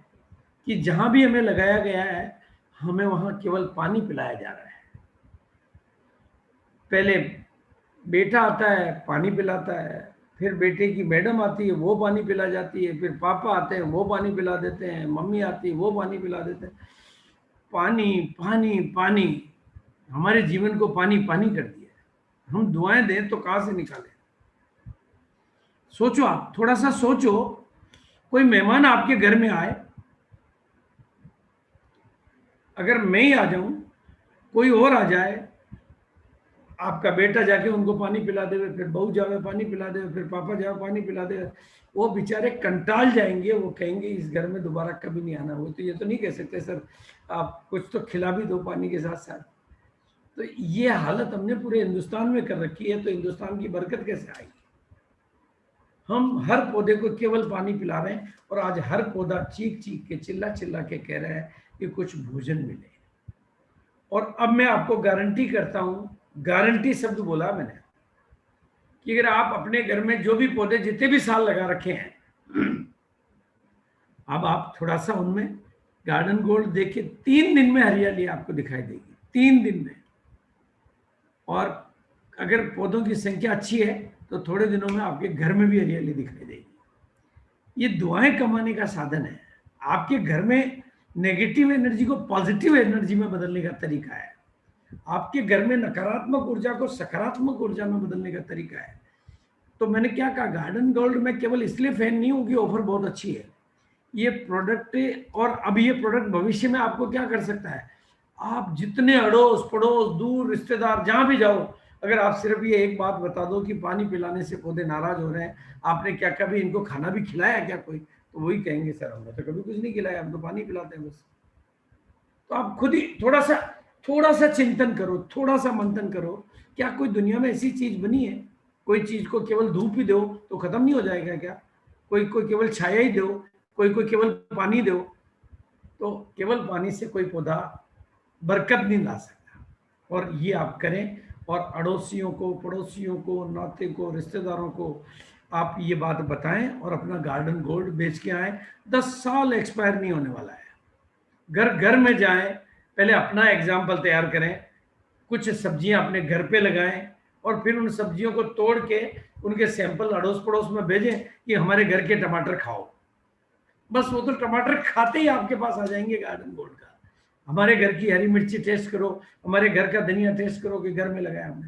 कि जहां भी हमें लगाया गया है, हमें वहां केवल पानी पिलाया जा रहा है। पहले बेटा आता है, पानी पिलाता है, फिर बेटे की मैडम आती है, वो पानी पिला जाती है, फिर पापा आते हैं, वो पानी पिला देते हैं, मम्मी आती है, वो पानी पिला देते हैं। पानी पानी पानी, हमारे जीवन को पानी पानी कर दिया है। हम दुआएं दें तो कहां से निकालें? सोचो, आप थोड़ा सा सोचो, कोई मेहमान आपके घर में आए, अगर मैं ही आ जाऊं, कोई और आ जाए, आपका बेटा जाके उनको पानी पिला दे, फिर बहू जावे पानी पिला दे, फिर पापा जावे पानी पिला दे, वो बेचारे कंटाल जाएंगे, वो कहेंगे इस घर में दोबारा कभी नहीं आना। वो तो ये तो नहीं कह सकते सर आप कुछ तो खिला भी दो पानी के साथ साथ। तो ये हालत हमने पूरे हिंदुस्तान में कर रखी है, तो हिंदुस्तान की बरकत कैसे आएगी? हम हर पौधे को केवल पानी पिला रहे हैं, और आज हर पौधा चीख चीख के चिल्ला चिल्ला के कह रहा है कि कुछ भोजन मिले। और अब मैं आपको गारंटी करता हूं, गारंटी शब्द बोला मैंने, कि अगर आप अपने घर में जो भी पौधे जितने भी साल लगा रखे हैं, अब आप थोड़ा सा उनमें गार्डन गोल्ड देखिए, 3 दिन में हरियाली आपको दिखाई देगी, 3 दिन में। और अगर पौधों की संख्या अच्छी है तो थोड़े दिनों में आपके घर में भी हरियाली दिखाई देगी। ये दुआएं कमाने का साधन है। आपके घर में नेगेटिव एनर्जी को पॉजिटिव एनर्जी में बदलने का तरीका है। आपके घर में नकारात्मक ऊर्जा को सकारात्मक ऊर्जा में बदलने का तरीका है। तो मैंने क्या कहा, गार्डन गोल्ड में केवल इसलिए फैन नहीं हूं कि ऑफर बहुत अच्छी है, ये प्रोडक्ट, और अब ये प्रोडक्ट भविष्य में आपको क्या कर सकता है, आप जितने अड़ोस पड़ोस दूर रिश्तेदार जहां भी जाओ, अगर आप सिर्फ ये एक बात बता दो कि पानी पिलाने से पौधे नाराज हो रहे हैं, आपने क्या कभी इनको खाना भी खिलाया क्या कोई, तो वही कहेंगे सर हमने तो कभी कुछ नहीं खिलाया, हम तो पानी पिलाते हैं बस। तो आप खुद ही थोड़ा सा चिंतन करो, थोड़ा सा मंथन करो, क्या कोई दुनिया में ऐसी चीज बनी है, कोई चीज को केवल धूप ही दो तो खत्म नहीं हो जाएगा क्या? कोई केवल छाया ही दो, कोई केवल पानी दो, तो केवल पानी से कोई पौधा बरकत नहीं ला सकता। और ये आप करें, और अड़ोसियों को, पड़ोसियों को, नाते को, रिश्तेदारों को आप ये बात बताएं, और अपना गार्डन गोल्ड बेच के आए। 10 साल एक्सपायर नहीं होने वाला है। घर घर में जाएं, पहले अपना एग्जाम्पल तैयार करें, कुछ सब्जियां अपने घर पे लगाएं, और फिर उन सब्जियों को तोड़ के उनके सैंपल अड़ोस पड़ोस में भेजें कि हमारे घर के टमाटर खाओ। बस वो तो टमाटर खाते ही आपके पास आ जाएंगे गार्डन गोल्ड का। हमारे घर की हरी मिर्ची टेस्ट करो, हमारे घर का धनिया टेस्ट करो कि घर में लगाया हमने।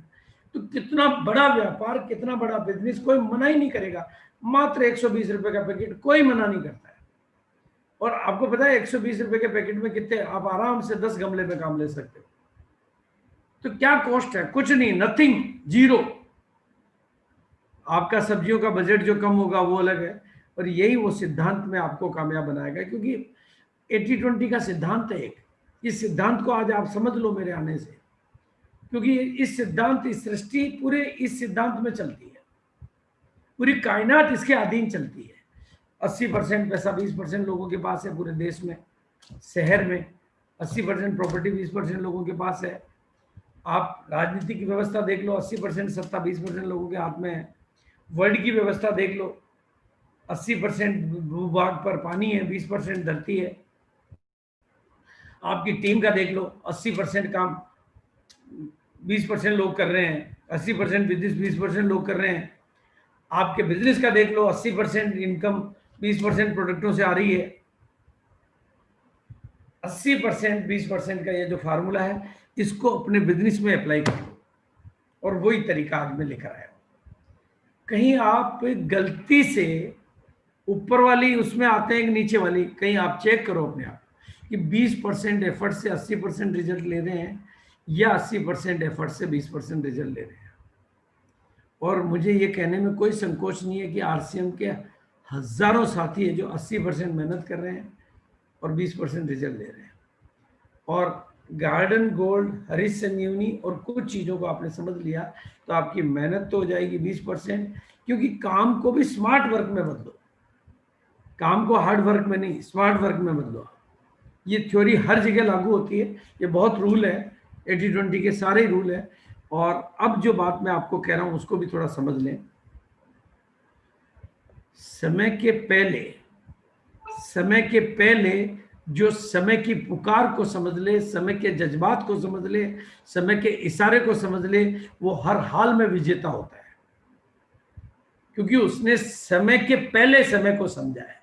तो कितना बड़ा व्यापार, कितना बड़ा बिजनेस, कोई मना ही नहीं करेगा। मात्र 120 रुपए का पैकेट, कोई मना नहीं करता है। और आपको पता है 120 रुपए के पैकेट में कितने, आप आराम से 10 गमले में काम ले सकते हो। तो क्या कॉस्ट है? कुछ नहीं, नथिंग, जीरो। आपका सब्जियों का बजट जो कम होगा वो अलग है, और यही वो सिद्धांत में आपको कामयाब बनाएगा, क्योंकि 80-20 का सिद्धांत है एक। इस सिद्धांत को आज आप समझ लो मेरे आने से, क्योंकि इस सिद्धांत, इस सृष्टि पूरे इस सिद्धांत में चलती है, पूरी कायनात इसके अधीन चलती है। 80% पैसा 20% लोगों के पास है पूरे देश में, शहर में 80% प्रॉपर्टी 20% लोगों के पास है। आप राजनीति की व्यवस्था देख लो, 80% सत्ता 20% लोगों के हाथ में है। वर्ल्ड की व्यवस्था देख लो, 80% भूभाग पर पानी है, 20% धरती है। आपकी टीम का देख लो, 80% काम 20% लोग कर रहे हैं, 80% बिजनेस 20% लोग कर रहे हैं। आपके बिजनेस का देख लो, 80% इनकम 20% प्रोडक्टों से आ रही है। 80% 20% का ये जो फार्मूला है, इसको अपने बिजनेस में अप्लाई कर लो, और वही तरीका आज मैं लेकर आया हूं। कहीं आप गलती से ऊपर वाली उसमें आते हैं कि नीचे वाली, कहीं आप चेक करो अपने आप कि 20% एफर्ट से 80% रिजल्ट ले रहे हैं, या 80% एफर्ट से 20% रिजल्ट ले रहे हैं। और मुझे ये कहने में कोई संकोच नहीं है कि आरसीएम के हजारों साथी है जो 80% मेहनत कर रहे हैं और 20% रिजल्ट ले रहे हैं। और गार्डन गोल्ड, हरीश संजीवनी और कुछ चीज़ों को आपने समझ लिया तो आपकी मेहनत तो हो जाएगी 20%, क्योंकि काम को भी स्मार्ट वर्क में बदलो, काम को हार्ड वर्क में नहीं, स्मार्ट वर्क में बदलो। ये थ्योरी हर जगह लागू होती है, ये बहुत रूल है, 80-20 के सारे रूल है। और अब जो बात मैं आपको कह रहा हूं उसको भी थोड़ा समझ लें। समय के पहले जो समय की पुकार को समझ ले, समय के जज्बात को समझ ले, समय के इशारे को समझ ले, वो हर हाल में विजेता होता है, क्योंकि उसने समय के पहले समय को समझा है।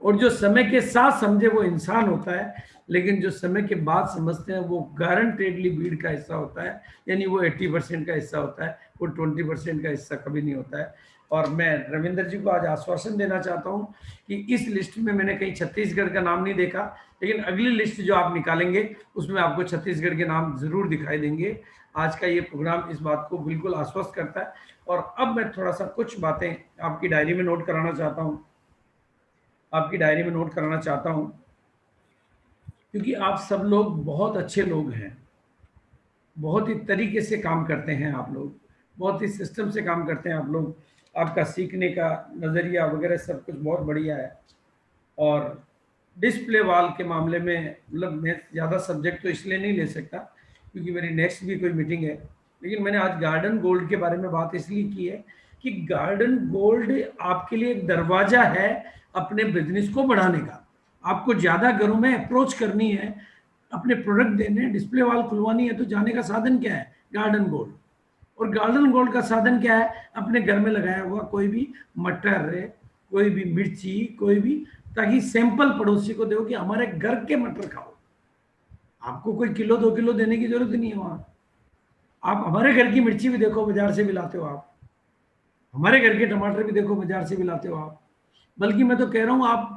और जो समय के साथ समझे वो इंसान होता है, लेकिन जो समय के बाद समझते हैं वो गारंटेडली भीड़ का हिस्सा होता है, यानी वो 80% का हिस्सा होता है, वो 20% का हिस्सा कभी नहीं होता है। और मैं रविंदर जी को आज आश्वासन देना चाहता हूं कि इस लिस्ट में मैंने कहीं छत्तीसगढ़ का नाम नहीं देखा, लेकिन अगली लिस्ट जो आप निकालेंगे उसमें आपको छत्तीसगढ़ के नाम जरूर दिखाई देंगे। आज का ये प्रोग्राम इस बात को बिल्कुल आश्वस्त करता है। और अब मैं थोड़ा सा कुछ बातें आपकी डायरी में नोट कराना चाहता हूँ, क्योंकि आप सब लोग बहुत अच्छे लोग हैं, बहुत ही तरीके से काम करते हैं, आप लोग बहुत ही सिस्टम से काम करते हैं, आप लोग, आपका सीखने का नज़रिया वगैरह सब कुछ बहुत बढ़िया है। और डिस्प्ले वाल के मामले में मतलब मैं ज़्यादा सब्जेक्ट तो इसलिए नहीं ले सकता क्योंकि मेरी नेक्स्ट भी कोई मीटिंग है, लेकिन मैंने आज गार्डन गोल्ड के बारे में बात इसलिए की है कि गार्डन गोल्ड आपके लिए एक दरवाजा है अपने बिजनेस को बढ़ाने का। आपको ज़्यादा घरों में अप्रोच करनी है, अपने प्रोडक्ट देने, डिस्प्ले वाल खुलवानी है, तो जाने का साधन क्या है? Garden gold. और गार्डन गोल्ड का साधन क्या है? अपने घर में लगाया हुआ कोई भी मटर, कोई भी मिर्ची, कोई भी, ताकि सैंपल पड़ोसी को दो कि हमारे घर के मटर खाओ। आपको कोई किलो 2 किलो देने की जरूरत नहीं है वहां। आप हमारे घर की मिर्ची भी देखो, बाजार से भी लाते हो आप, हमारे घर के टमाटर भी देखो, बाजार से भी लाते हो आप। बल्कि मैं तो कह रहा हूं आप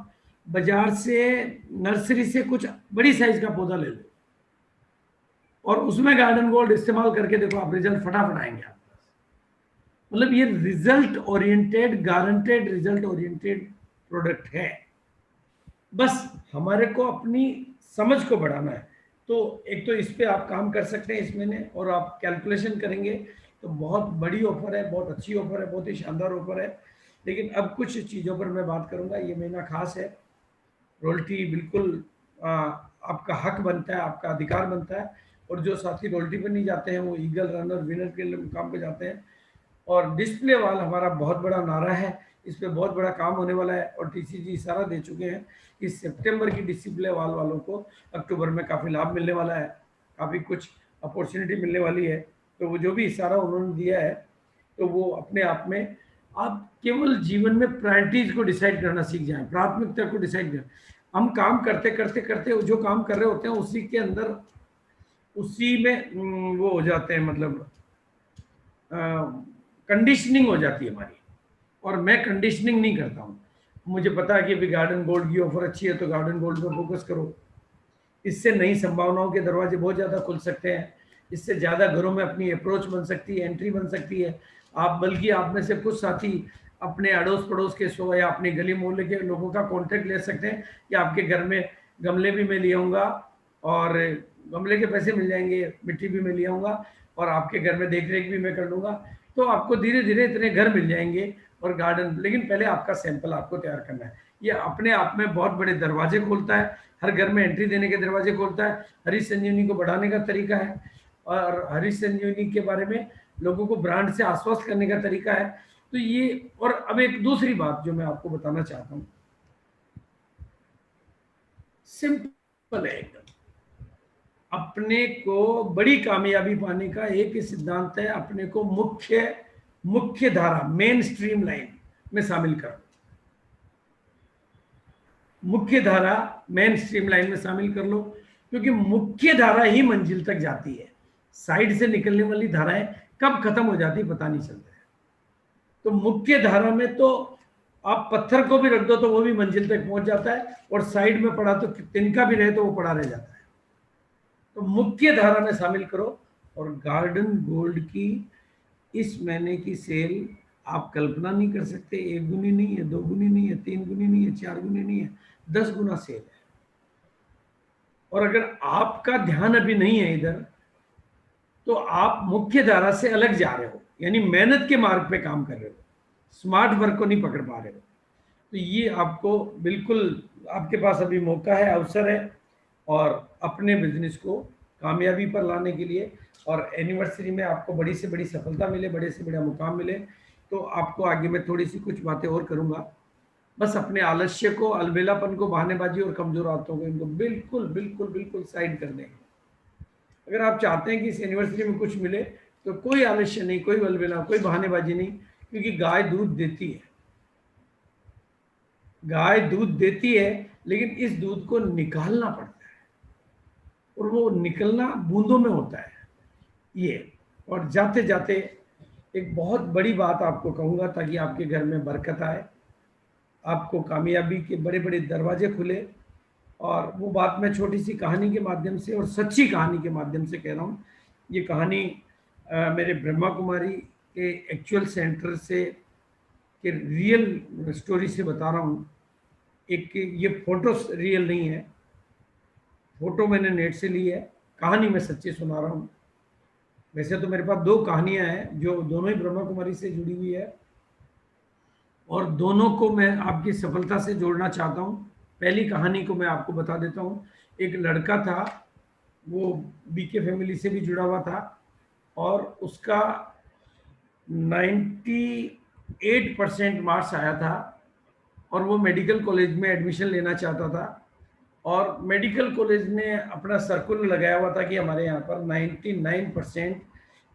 बाजार से, नर्सरी से कुछ बड़ी साइज का पौधा ले लो और उसमें गार्डन गोल्ड इस्तेमाल करके देखो, आप रिजल्ट फटाफट आएंगे आप। मतलब ये result oriented, guaranteed result oriented product है। बस हमारे को अपनी समझ को बढ़ाना है। तो एक तो इस पे आप काम कर सकते हैं इस महीने, और आप कैलकुलेशन करेंगे तो बहुत बड़ी ऑफर है, बहुत अच्छी ऑफर है, बहुत ही शानदार ऑफर है। लेकिन अब कुछ चीज़ों पर मैं बात करूंगा, ये महीना खास है। रॉयल्टी बिल्कुल आपका हक बनता है, आपका अधिकार बनता है। और जो साथी रॉयल्टी पर नहीं जाते हैं वो ईगल, रनर, विनर के मुकाम पे जाते हैं। और डिस्प्ले वाल हमारा बहुत बड़ा नारा है, इस पे बहुत बड़ा काम होने वाला है। और टीसीजी इशारा दे चुके हैं कि सितंबर की डिस्प्ले वाल वालों को अक्टूबर में काफ़ी लाभ मिलने वाला है, काफ़ी कुछ अपॉर्चुनिटी मिलने वाली है। तो वो जो भी इशारा उन्होंने दिया है, तो वो अपने आप में, आप केवल जीवन में प्रायोरिटीज को डिसाइड करना सीख जाएं, प्राथमिकता को डिसाइड करें। हम काम करते करते करते जो काम कर रहे होते हैं उसी के अंदर, उसी में वो हो जाते हैं, मतलब कंडीशनिंग हो जाती है हमारी। और मैं कंडीशनिंग नहीं करता हूँ। मुझे पता है कि अभी गार्डन गोल्ड की ऑफर अच्छी है तो गार्डन गोल्ड पर फोकस करो। इससे नई संभावनाओं के दरवाजे बहुत ज़्यादा खुल सकते हैं, इससे ज़्यादा घरों में अपनी अप्रोच बन सकती है, एंट्री बन सकती है। आप, बल्कि आप में से कुछ साथी अपने अड़ोस पड़ोस के सो या अपने गली मोहल्ले के लोगों का कॉन्टेक्ट ले सकते हैं कि आपके घर में गमले भी मैं ले आऊँगा, और गमले के पैसे मिल जाएंगे, मिट्टी भी मैं ले आऊँगा, और आपके घर में देख रेख भी मैं कर लूँगा। तो आपको धीरे धीरे इतने घर मिल जाएंगे और गार्डन। लेकिन पहले आपका सैंपल आपको तैयार करना है। ये अपने आप में बहुत बड़े दरवाजे खोलता है, हर घर में एंट्री देने के दरवाजे खोलता है, हरीश संजीवनी को बढ़ाने का तरीका है, और हरीश संजीवनी के बारे में लोगों को ब्रांड से आश्वस्त करने का तरीका है। तो ये, और अब एक दूसरी बात जो मैं आपको बताना चाहता हूं, सिंपल है एकदम। अपने को बड़ी कामयाबी पाने का एक ही सिद्धांत है, अपने को मुख्य धारा, मेन स्ट्रीम लाइन में शामिल करो। मुख्य धारा, मेन स्ट्रीम लाइन में शामिल कर लो, क्योंकि मुख्य धारा ही मंजिल तक जाती है। साइड से निकलने वाली धाराएं कब खत्म हो जाती पता नहीं चलता है। तो मुख्य धारा में तो आप पत्थर को भी रख दो तो वो भी मंजिल तक पहुंच जाता है, और साइड में पड़ा तो तिनका भी रहे तो वो पड़ा रह जाता है। तो मुख्य धारा में शामिल करो। और गार्डन गोल्ड की इस महीने की सेल आप कल्पना नहीं कर सकते। 1 गुनी नहीं है, 2 गुनी नहीं है, 3 गुनी नहीं है, 4 गुनी नहीं है, 10 गुना सेल है। और अगर आपका ध्यान अभी नहीं है इधर, तो आप मुख्य धारा से अलग जा रहे हो, यानी मेहनत के मार्ग पे काम कर रहे हो, स्मार्ट वर्क को नहीं पकड़ पा रहे हो। तो ये आपको बिल्कुल, आपके पास अभी मौका है, अवसर है, और अपने बिजनेस को कामयाबी पर लाने के लिए, और एनिवर्सरी में आपको बड़ी से बड़ी सफलता मिले, बड़े से बड़ा मुकाम मिले। तो आपको आगे मैं थोड़ी सी कुछ बातें और करूंगा। बस अपने आलस्य को, अलबेलापन को, बहानेबाजी और कमजोर आदतों को, इनको बिल्कुल बिल्कुल बिल्कुल साइड कर देंगे। अगर आप चाहते हैं कि इस एनिवर्सरी में कुछ मिले, तो कोई आलस्य नहीं, कोई अलबेला, कोई बहानेबाजी नहीं, क्योंकि गाय दूध देती है। गाय दूध देती है, लेकिन इस दूध को निकालना पड़ता है, और वो निकलना बूंदों में होता है ये। और जाते जाते एक बहुत बड़ी बात आपको कहूंगा, ताकि आपके घर में बरकत आए, आपको कामयाबी के बड़े बड़े दरवाजे खुले। और वो बात मैं छोटी सी कहानी के माध्यम से, और सच्ची कहानी के माध्यम से कह रहा हूँ। ये कहानी मेरे ब्रह्मा कुमारी के एक्चुअल सेंटर से के रियल स्टोरी से बता रहा हूँ। एक ये फोटो रियल नहीं है, फोटो मैंने नेट से ली है, कहानी मैं सच्ची सुना रहा हूँ। वैसे तो मेरे पास 2 कहानियां हैं जो दोनों ही ब्रह्मा कुमारी से जुड़ी हुई है, और दोनों को मैं आपकी सफलता से जोड़ना चाहता हूँ। पहली कहानी को मैं आपको बता देता हूँ। एक लड़का था, वो बीके फैमिली से भी जुड़ा हुआ था, और उसका 98% मार्क्स आया था, और वो मेडिकल कॉलेज में एडमिशन लेना चाहता था। और मेडिकल कॉलेज ने अपना सर्कुलर लगाया हुआ था कि हमारे यहाँ पर 99%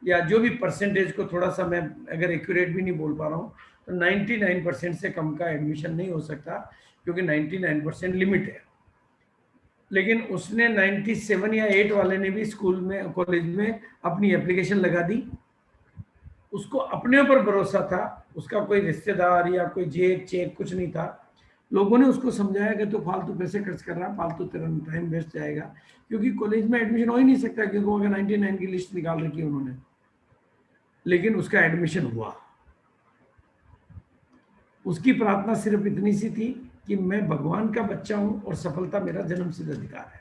या जो भी परसेंटेज को, थोड़ा सा मैं अगर एक्यूरेट भी नहीं बोल पा रहा हूँ, तो 99% से कम का एडमिशन नहीं हो सकता, क्योंकि 99% लिमिट है। लेकिन उसने 97 या 8 वाले ने भी स्कूल में, कॉलेज में अपनी एप्लीकेशन लगा दी। उसको अपने ऊपर भरोसा था, उसका कोई रिश्तेदार या कोई जेक चेक कुछ नहीं था। लोगों ने उसको समझाया कि तो फालतू पैसे खर्च कर रहा है, फालतू तेरा टाइम वेस्ट जाएगा, क्योंकि कॉलेज में एडमिशन हो ही नहीं सकता, क्योंकि अगर 99 की लिस्ट निकाल रखी है उन्होंने। लेकिन उसका एडमिशन हुआ। उसकी प्रार्थना सिर्फ इतनी सी थी कि मैं भगवान का बच्चा हूं और सफलता मेरा जन्मसिद्ध अधिकार है।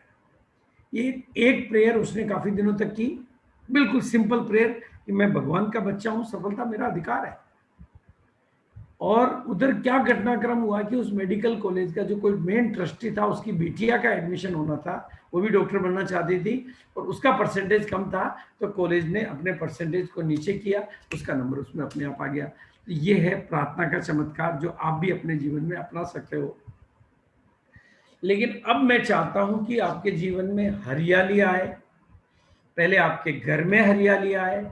ये एक प्रेयर उसने काफी दिनों तक की, बिल्कुल सिंपल प्रेयर कि मैं भगवान का बच्चा हूं, सफलता मेरा अधिकार है। और उधर क्या घटनाक्रम हुआ कि उस मेडिकल कॉलेज का जो कोई मेन ट्रस्टी था, उसकी बिटिया का एडमिशन होना था, वो भी डॉक्टर बनना चाहती थी, और उसका परसेंटेज कम था, तो कॉलेज ने अपने परसेंटेज को नीचे किया, उसका नंबर उसमें अपने आप आ गया। तो ये है प्रार्थना का चमत्कार, जो आप भी अपने जीवन में अपना सकते हो। लेकिन अब मैं चाहता हूं कि आपके जीवन में हरियाली आए। पहले आपके घर में हरियाली आए,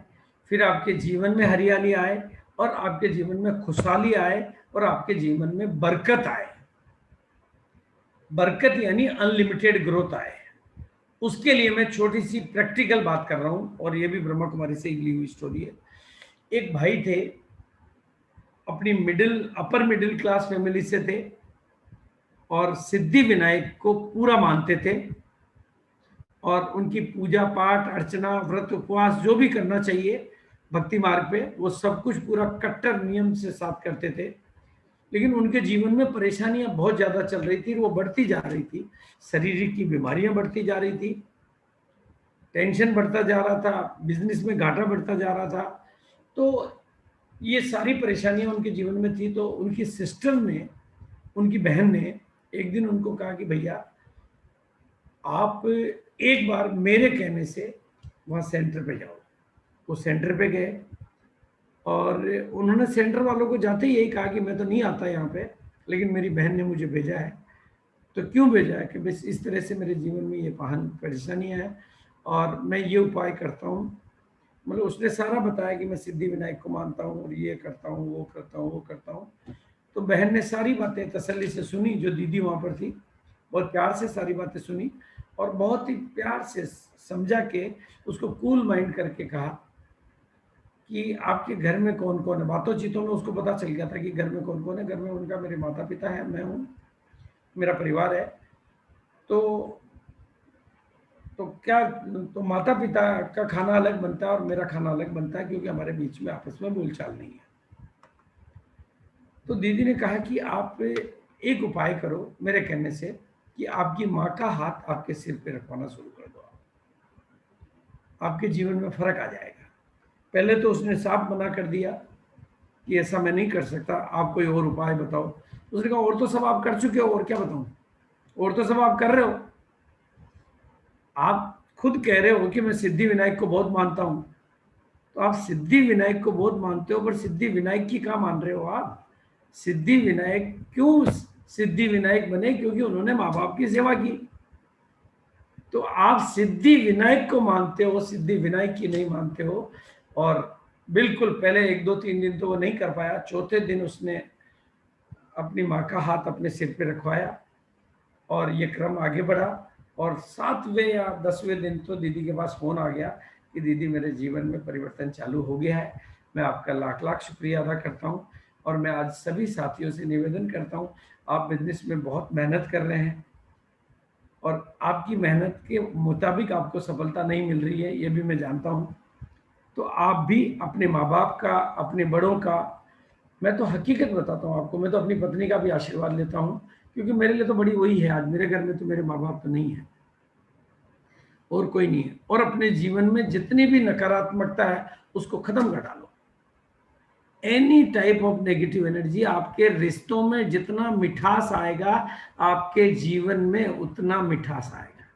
फिर आपके जीवन में हरियाली आए, और आपके जीवन में खुशहाली आए, और आपके जीवन में बरकत आए। बरकत यानी अनलिमिटेड ग्रोथ आए। उसके लिए मैं छोटी सी प्रैक्टिकल बात कर रहा हूं, और ये भी ब्रह्मा कुमारी से ली हुई स्टोरी है। एक भाई थे, अपनी अपर मिडिल क्लास फैमिली से थे, और सिद्धि विनायक को पूरा मानते थे, और उनकी पूजा पाठ अर्चना व्रत उपवास जो भी करना चाहिए भक्ति मार्ग पे, वो सब कुछ पूरा कट्टर नियम से साथ करते थे। लेकिन उनके जीवन में परेशानियां बहुत ज्यादा चल रही थी, वो बढ़ती जा रही थी। शारीरिक की बीमारियां बढ़ती जा रही थी, टेंशन बढ़ता जा रहा था, बिजनेस में घाटा बढ़ता जा रहा था। तो ये सारी परेशानियां उनके जीवन में थी। तो उनकी सिस्टर ने, उनकी बहन ने एक दिन उनको कहा कि भैया आप एक बार मेरे कहने से वहाँ सेंटर पे जाओ। वो सेंटर पे गए, और उन्होंने सेंटर वालों को जाते ही यही कहा कि मैं तो नहीं आता यहाँ पे, लेकिन मेरी बहन ने मुझे भेजा है। तो क्यों भेजा है कि बस इस तरह से मेरे जीवन में ये परेशानियाँ हैं और मैं ये उपाय करता हूँ। मतलब उसने सारा बताया कि मैं सिद्धि विनायक को मानता हूँ और ये करता हूँ, वो करता हूँ, वो करता हूँ। तो बहन ने सारी बातें तसल्ली से सुनी, जो दीदी वहाँ पर थी, बहुत प्यार से सारी बातें सुनी और बहुत ही प्यार से समझा के उसको कूल माइंड करके कहा कि आपके घर में कौन कौन है। बातों चीतों में उसको पता चल गया था कि घर में कौन कौन है। घर में उनका मेरे माता पिता है, मैं हूँ, मेरा परिवार है। तो क्या, तो माता पिता का खाना अलग बनता है और मेरा खाना अलग बनता है, क्योंकि हमारे बीच में आपस में बोलचाल नहीं है। तो दीदी ने कहा कि आप एक उपाय करो मेरे कहने से, कि आपकी माँ का हाथ आपके सिर पे रखवाना शुरू कर दो, आपके जीवन में फर्क आ जाएगा। पहले तो उसने साफ मना कर दिया कि ऐसा मैं नहीं कर सकता, आप कोई और उपाय बताओ। उसने कहा और तो सब आप कर चुके हो, और क्या बताऊं, और तो सब आप कर रहे हो। आप खुद कह रहे हो कि मैं सिद्धि विनायक को बहुत मानता हूं, तो आप सिद्धि विनायक को बहुत मानते हो, पर सिद्धि विनायक की कहाँ मान रहे हो आप। सिद्धि विनायक क्यों सिद्धि विनायक बने, क्योंकि उन्होंने माँ बाप की सेवा की। तो आप सिद्धि विनायक को मानते हो, सिद्धि विनायक की नहीं मानते हो। और बिल्कुल पहले 1 2 3 दिन तो वो नहीं कर पाया, चौथे दिन उसने अपनी माँ का हाथ अपने सिर पे रखवाया और ये क्रम आगे बढ़ा। और 7वें या 10वें दिन तो दीदी के पास फोन आ गया कि दीदी मेरे जीवन में परिवर्तन चालू हो गया है। मैं आपका लाख लाख शुक्रिया अदा करता हूँ और मैं आज सभी साथियों से निवेदन करता हूँ, आप बिजनेस में बहुत मेहनत कर रहे हैं और आपकी मेहनत के मुताबिक आपको सफलता नहीं मिल रही है, ये भी मैं जानता हूँ। तो आप भी अपने माँ बाप का, अपने बड़ों का, मैं तो हकीकत बताता हूँ आपको, मैं तो अपनी पत्नी का भी आशीर्वाद लेता हूँ, क्योंकि मेरे लिए तो बड़ी वही है। आज मेरे घर में तो मेरे माँ बाप तो नहीं है और कोई नहीं है। और अपने जीवन में जितनी भी नकारात्मकता है उसको खत्म कर डालो। Any type of negative energy, आपके रिश्तों में जितना मिठास आएगा, आपके जीवन में उतना मिठास आएगा।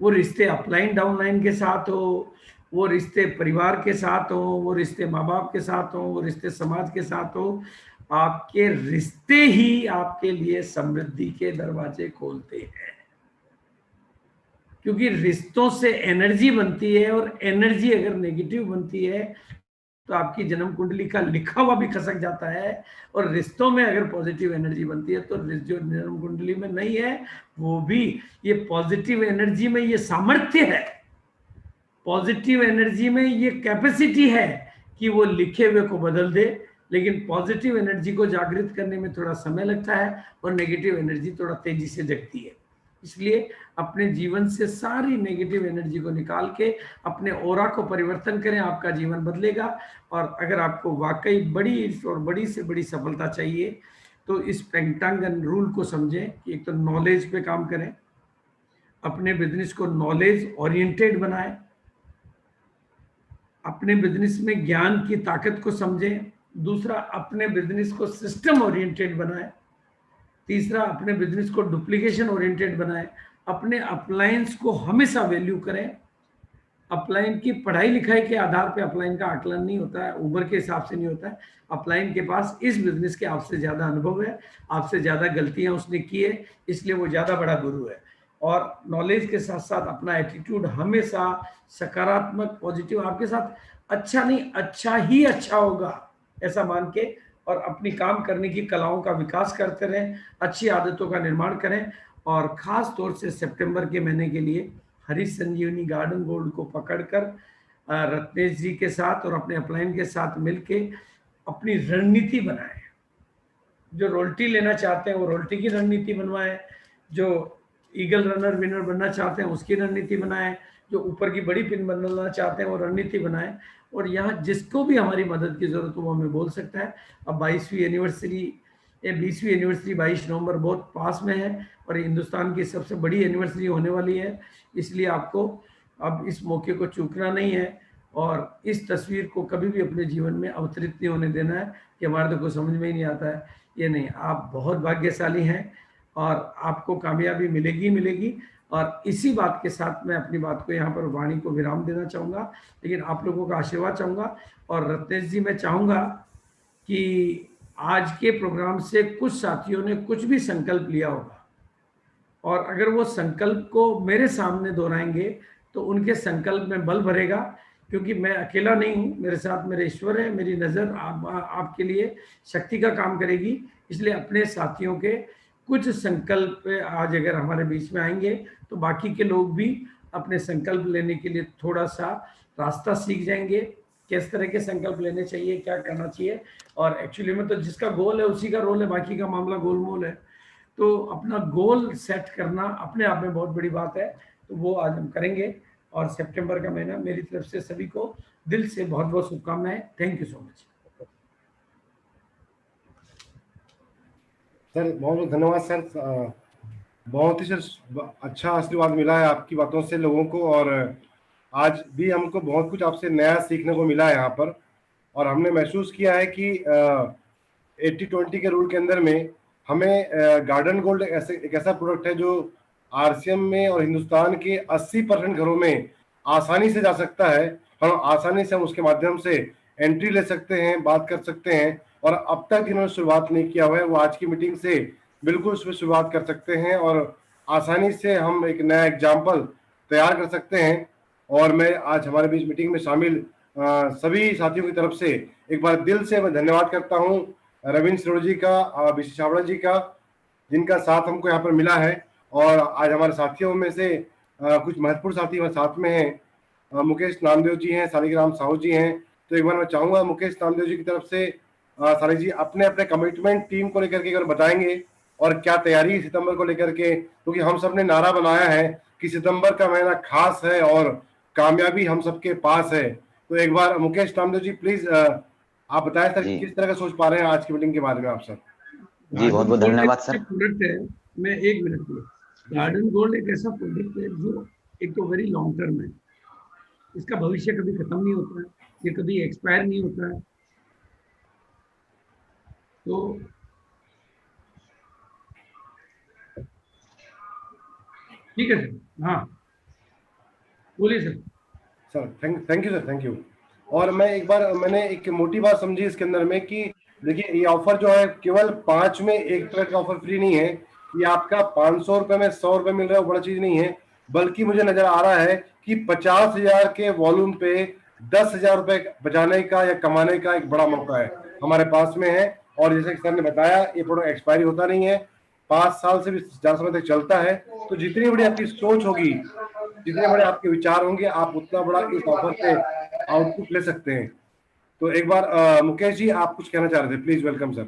वो रिश्ते अपलाइन डाउनलाइन के साथ हो, वो रिश्ते परिवार के साथ हो, वो रिश्ते माँ बाप के साथ हो, वो रिश्ते समाज के साथ हो, आपके रिश्ते ही आपके लिए समृद्धि के दरवाजे खोलते हैं। क्योंकि रिश्तों से एनर्जी बनती है और एनर्जी अगर नेगेटिव बनती है तो आपकी जन्म कुंडली का लिखा हुआ भी खसक जाता है। और रिश्तों में अगर पॉजिटिव एनर्जी बनती है तो जो जन्म कुंडली में नहीं है वो भी, ये पॉजिटिव एनर्जी में ये सामर्थ्य है, पॉजिटिव एनर्जी में ये कैपेसिटी है कि वो लिखे हुए को बदल दे। लेकिन पॉजिटिव एनर्जी को जागृत करने में थोड़ा समय लगता है और नेगेटिव एनर्जी थोड़ा तेजी से जगती है। इसलिए अपने जीवन से सारी नेगेटिव एनर्जी को निकाल के अपने ऑरा को परिवर्तन करें, आपका जीवन बदलेगा। और अगर आपको वाकई बड़ी और बड़ी से बड़ी सफलता चाहिए तो इस पेंटांगन रूल को समझें कि एक तो नॉलेज पे काम करें, अपने बिजनेस को नॉलेज ओरिएंटेड बनाएं, अपने बिजनेस में ज्ञान की ताकत को समझें। दूसरा, अपने बिजनेस को सिस्टम ओरिएंटेड बनाएं। तीसरा, अपने बिजनेस को डुप्लीकेशन ओरिएंटेड बनाएं। अपने अपलायंस को हमेशा वैल्यू करें। अपलाइन की पढ़ाई लिखाई के आधार पे अपलाइन का आकलन नहीं होता है, उम्र के हिसाब से नहीं होता है। अपलाइन के पास इस बिजनेस के आपसे ज्यादा अनुभव है, आपसे ज्यादा गलतियां उसने की है, इसलिए वो ज्यादा बड़ा गुरु है। और नॉलेज के साथ साथ अपना एटीट्यूड हमेशा सकारात्मक पॉजिटिव, आपके साथ अच्छा नहीं अच्छा ही अच्छा होगा ऐसा मान के, और अपनी काम करने की कलाओं का विकास करते रहें, अच्छी आदतों का निर्माण करें। और खास तौर से सितंबर के महीने के लिए हरीश संजीवनी गार्डन गोल्ड को पकड़कर रत्नेश जी के साथ और अपने अपलाइन के साथ मिलके अपनी रणनीति बनाएं। जो रोल्टी लेना चाहते हैं वो रोल्टी की रणनीति बनवाएं, जो ईगल रनर विनर बनना चाहते हैं उसकी रणनीति बनाएं, जो ऊपर की बड़ी पिन बनना चाहते हैं वो रणनीति बनाएं। और यहाँ जिसको भी हमारी मदद की जरूरत हो वो हमें बोल सकता है। अब 22वीं एनिवर्सरी, 20वीं एनिवर्सरी 22 नवंबर बहुत पास में है और हिंदुस्तान की सबसे बड़ी एनिवर्सरी होने वाली है, इसलिए आपको अब इस मौके को चूकना नहीं है और इस तस्वीर को कभी भी अपने जीवन में अवतरित नहीं होने देना है कि हमारे तो कुछ समझ में ही नहीं आता है। ये नहीं, आप बहुत भाग्यशाली हैं और आपको कामयाबी मिलेगी मिलेगी। और इसी बात के साथ मैं अपनी बात को यहाँ पर वाणी को विराम देना चाहूँगा, लेकिन आप लोगों का आशीर्वाद चाहूँगा। और रत्नेश जी, मैं चाहूँगा कि आज के प्रोग्राम से कुछ साथियों ने कुछ भी संकल्प लिया होगा, और अगर वो संकल्प को मेरे सामने दोहराएंगे तो उनके संकल्प में बल भरेगा, क्योंकि मैं अकेला नहीं हूँ, मेरे साथ मेरे ईश्वर है। मेरी नज़र आपके लिए शक्ति का काम करेगी। इसलिए अपने साथियों के कुछ संकल्प आज अगर हमारे बीच में आएंगे तो बाकी के लोग भी अपने संकल्प लेने के लिए थोड़ा सा रास्ता सीख जाएंगे, किस तरह के संकल्प लेने चाहिए, क्या करना चाहिए। और एक्चुअली में तो जिसका गोल है उसी का रोल है, बाकी का मामला गोलमोल है। तो अपना गोल सेट करना अपने आप में बहुत बड़ी बात है, तो वो आज हम करेंगे। और सितंबर का महीना मेरी तरफ से सभी को दिल से बहुत बहुत शुभकामनाएं। Thank you so much sir, बहुत बहुत धन्यवाद सर। बहुत ही सर अच्छा आशीर्वाद मिला है आपकी बातों से लोगों को, और आज भी हमको बहुत कुछ आपसे नया सीखने को मिला है यहाँ पर। और हमने महसूस किया है कि 80-20 के रूल के अंदर में हमें गार्डन गोल्ड एक ऐसा प्रोडक्ट है जो आरसीएम में और हिंदुस्तान के 80% घरों में आसानी से जा सकता है। हम आसानी से हम उसके माध्यम से एंट्री ले सकते हैं, बात कर सकते हैं। और अब तक जिन्होंने शुरुआत नहीं किया हुआ है वो आज की मीटिंग से बिल्कुल उसमें शुरुआत कर सकते हैं, और आसानी से हम एक नया एग्जाम्पल तैयार कर सकते हैं। और मैं आज हमारे बीच मीटिंग में शामिल सभी साथियों की तरफ से एक बार दिल से मैं धन्यवाद करता हूं रविंद्र सरोज जी का, बीसी छाबड़ा जी का, जिनका साथ हमको यहाँ पर मिला है। और आज हमारे साथियों में से कुछ महत्वपूर्ण साथी हमारे साथ में हैं। मुकेश नामदेव जी हैं, सालिग्राम साहू जी हैं। तो एक बार मैं चाहूंगा मुकेश नामदेव जी की तरफ से सालिक जी अपने अपने कमिटमेंट टीम को लेकर के अगर बताएंगे, और क्या तैयारी सितंबर को लेकर के, क्योंकि हम सब ने नारा बनाया है कि सितंबर का महीना खास है और कामयाबी हम सबके पास है। तो एक बार मुकेश नामदेव जी प्लीज आप बताएं सर, किस तरह का सोच पा रहे हैं आज की मीटिंग के बारे में आप सर। जी बहुत बहुत धन्यवाद सर। प्रोडक्ट है, मैं एक मिनट के लिए, गार्डन गोल्ड एक ऐसा प्रोडक्ट है जो एक तो वेरी लॉन्ग टर्म है, इसका भविष्य कभी खत्म नहीं होता है, ये कभी एक्सपायर नहीं होता है। तो ठीक है सर, हाँ बोलिए sir. Sir thank you sir, thank you. और मैंने एक मोटी बात समझी इसके अंदर में कि देखिए ये ऑफर जो है केवल 5 में एक प्लेट का ऑफर फ्री नहीं है। ये आपका 500 रुपए में 100 रुपए मिल रहा है, बड़ा चीज नहीं है। बल्कि मुझे नजर आ रहा है कि 50,000 के वॉल्यूम पे 10,000 रुपए बचाने का या कमाने का एक बड़ा मौका है हमारे पास में है। और जैसे सर ने बताया ये प्रोडक्ट एक्सपायरी होता नहीं है, 5 साल से भी ज्यादा समय तक चलता है। तो जितनी बड़ी आपकी सोच होगी, जितने बड़े आपके विचार होंगे, आप उतना बड़ा इस ऑफर से आउटपुट ले सकते हैं। तो एक बार मुकेश जी आप कुछ कहना चाह रहे थे, प्लीज वेलकम सर।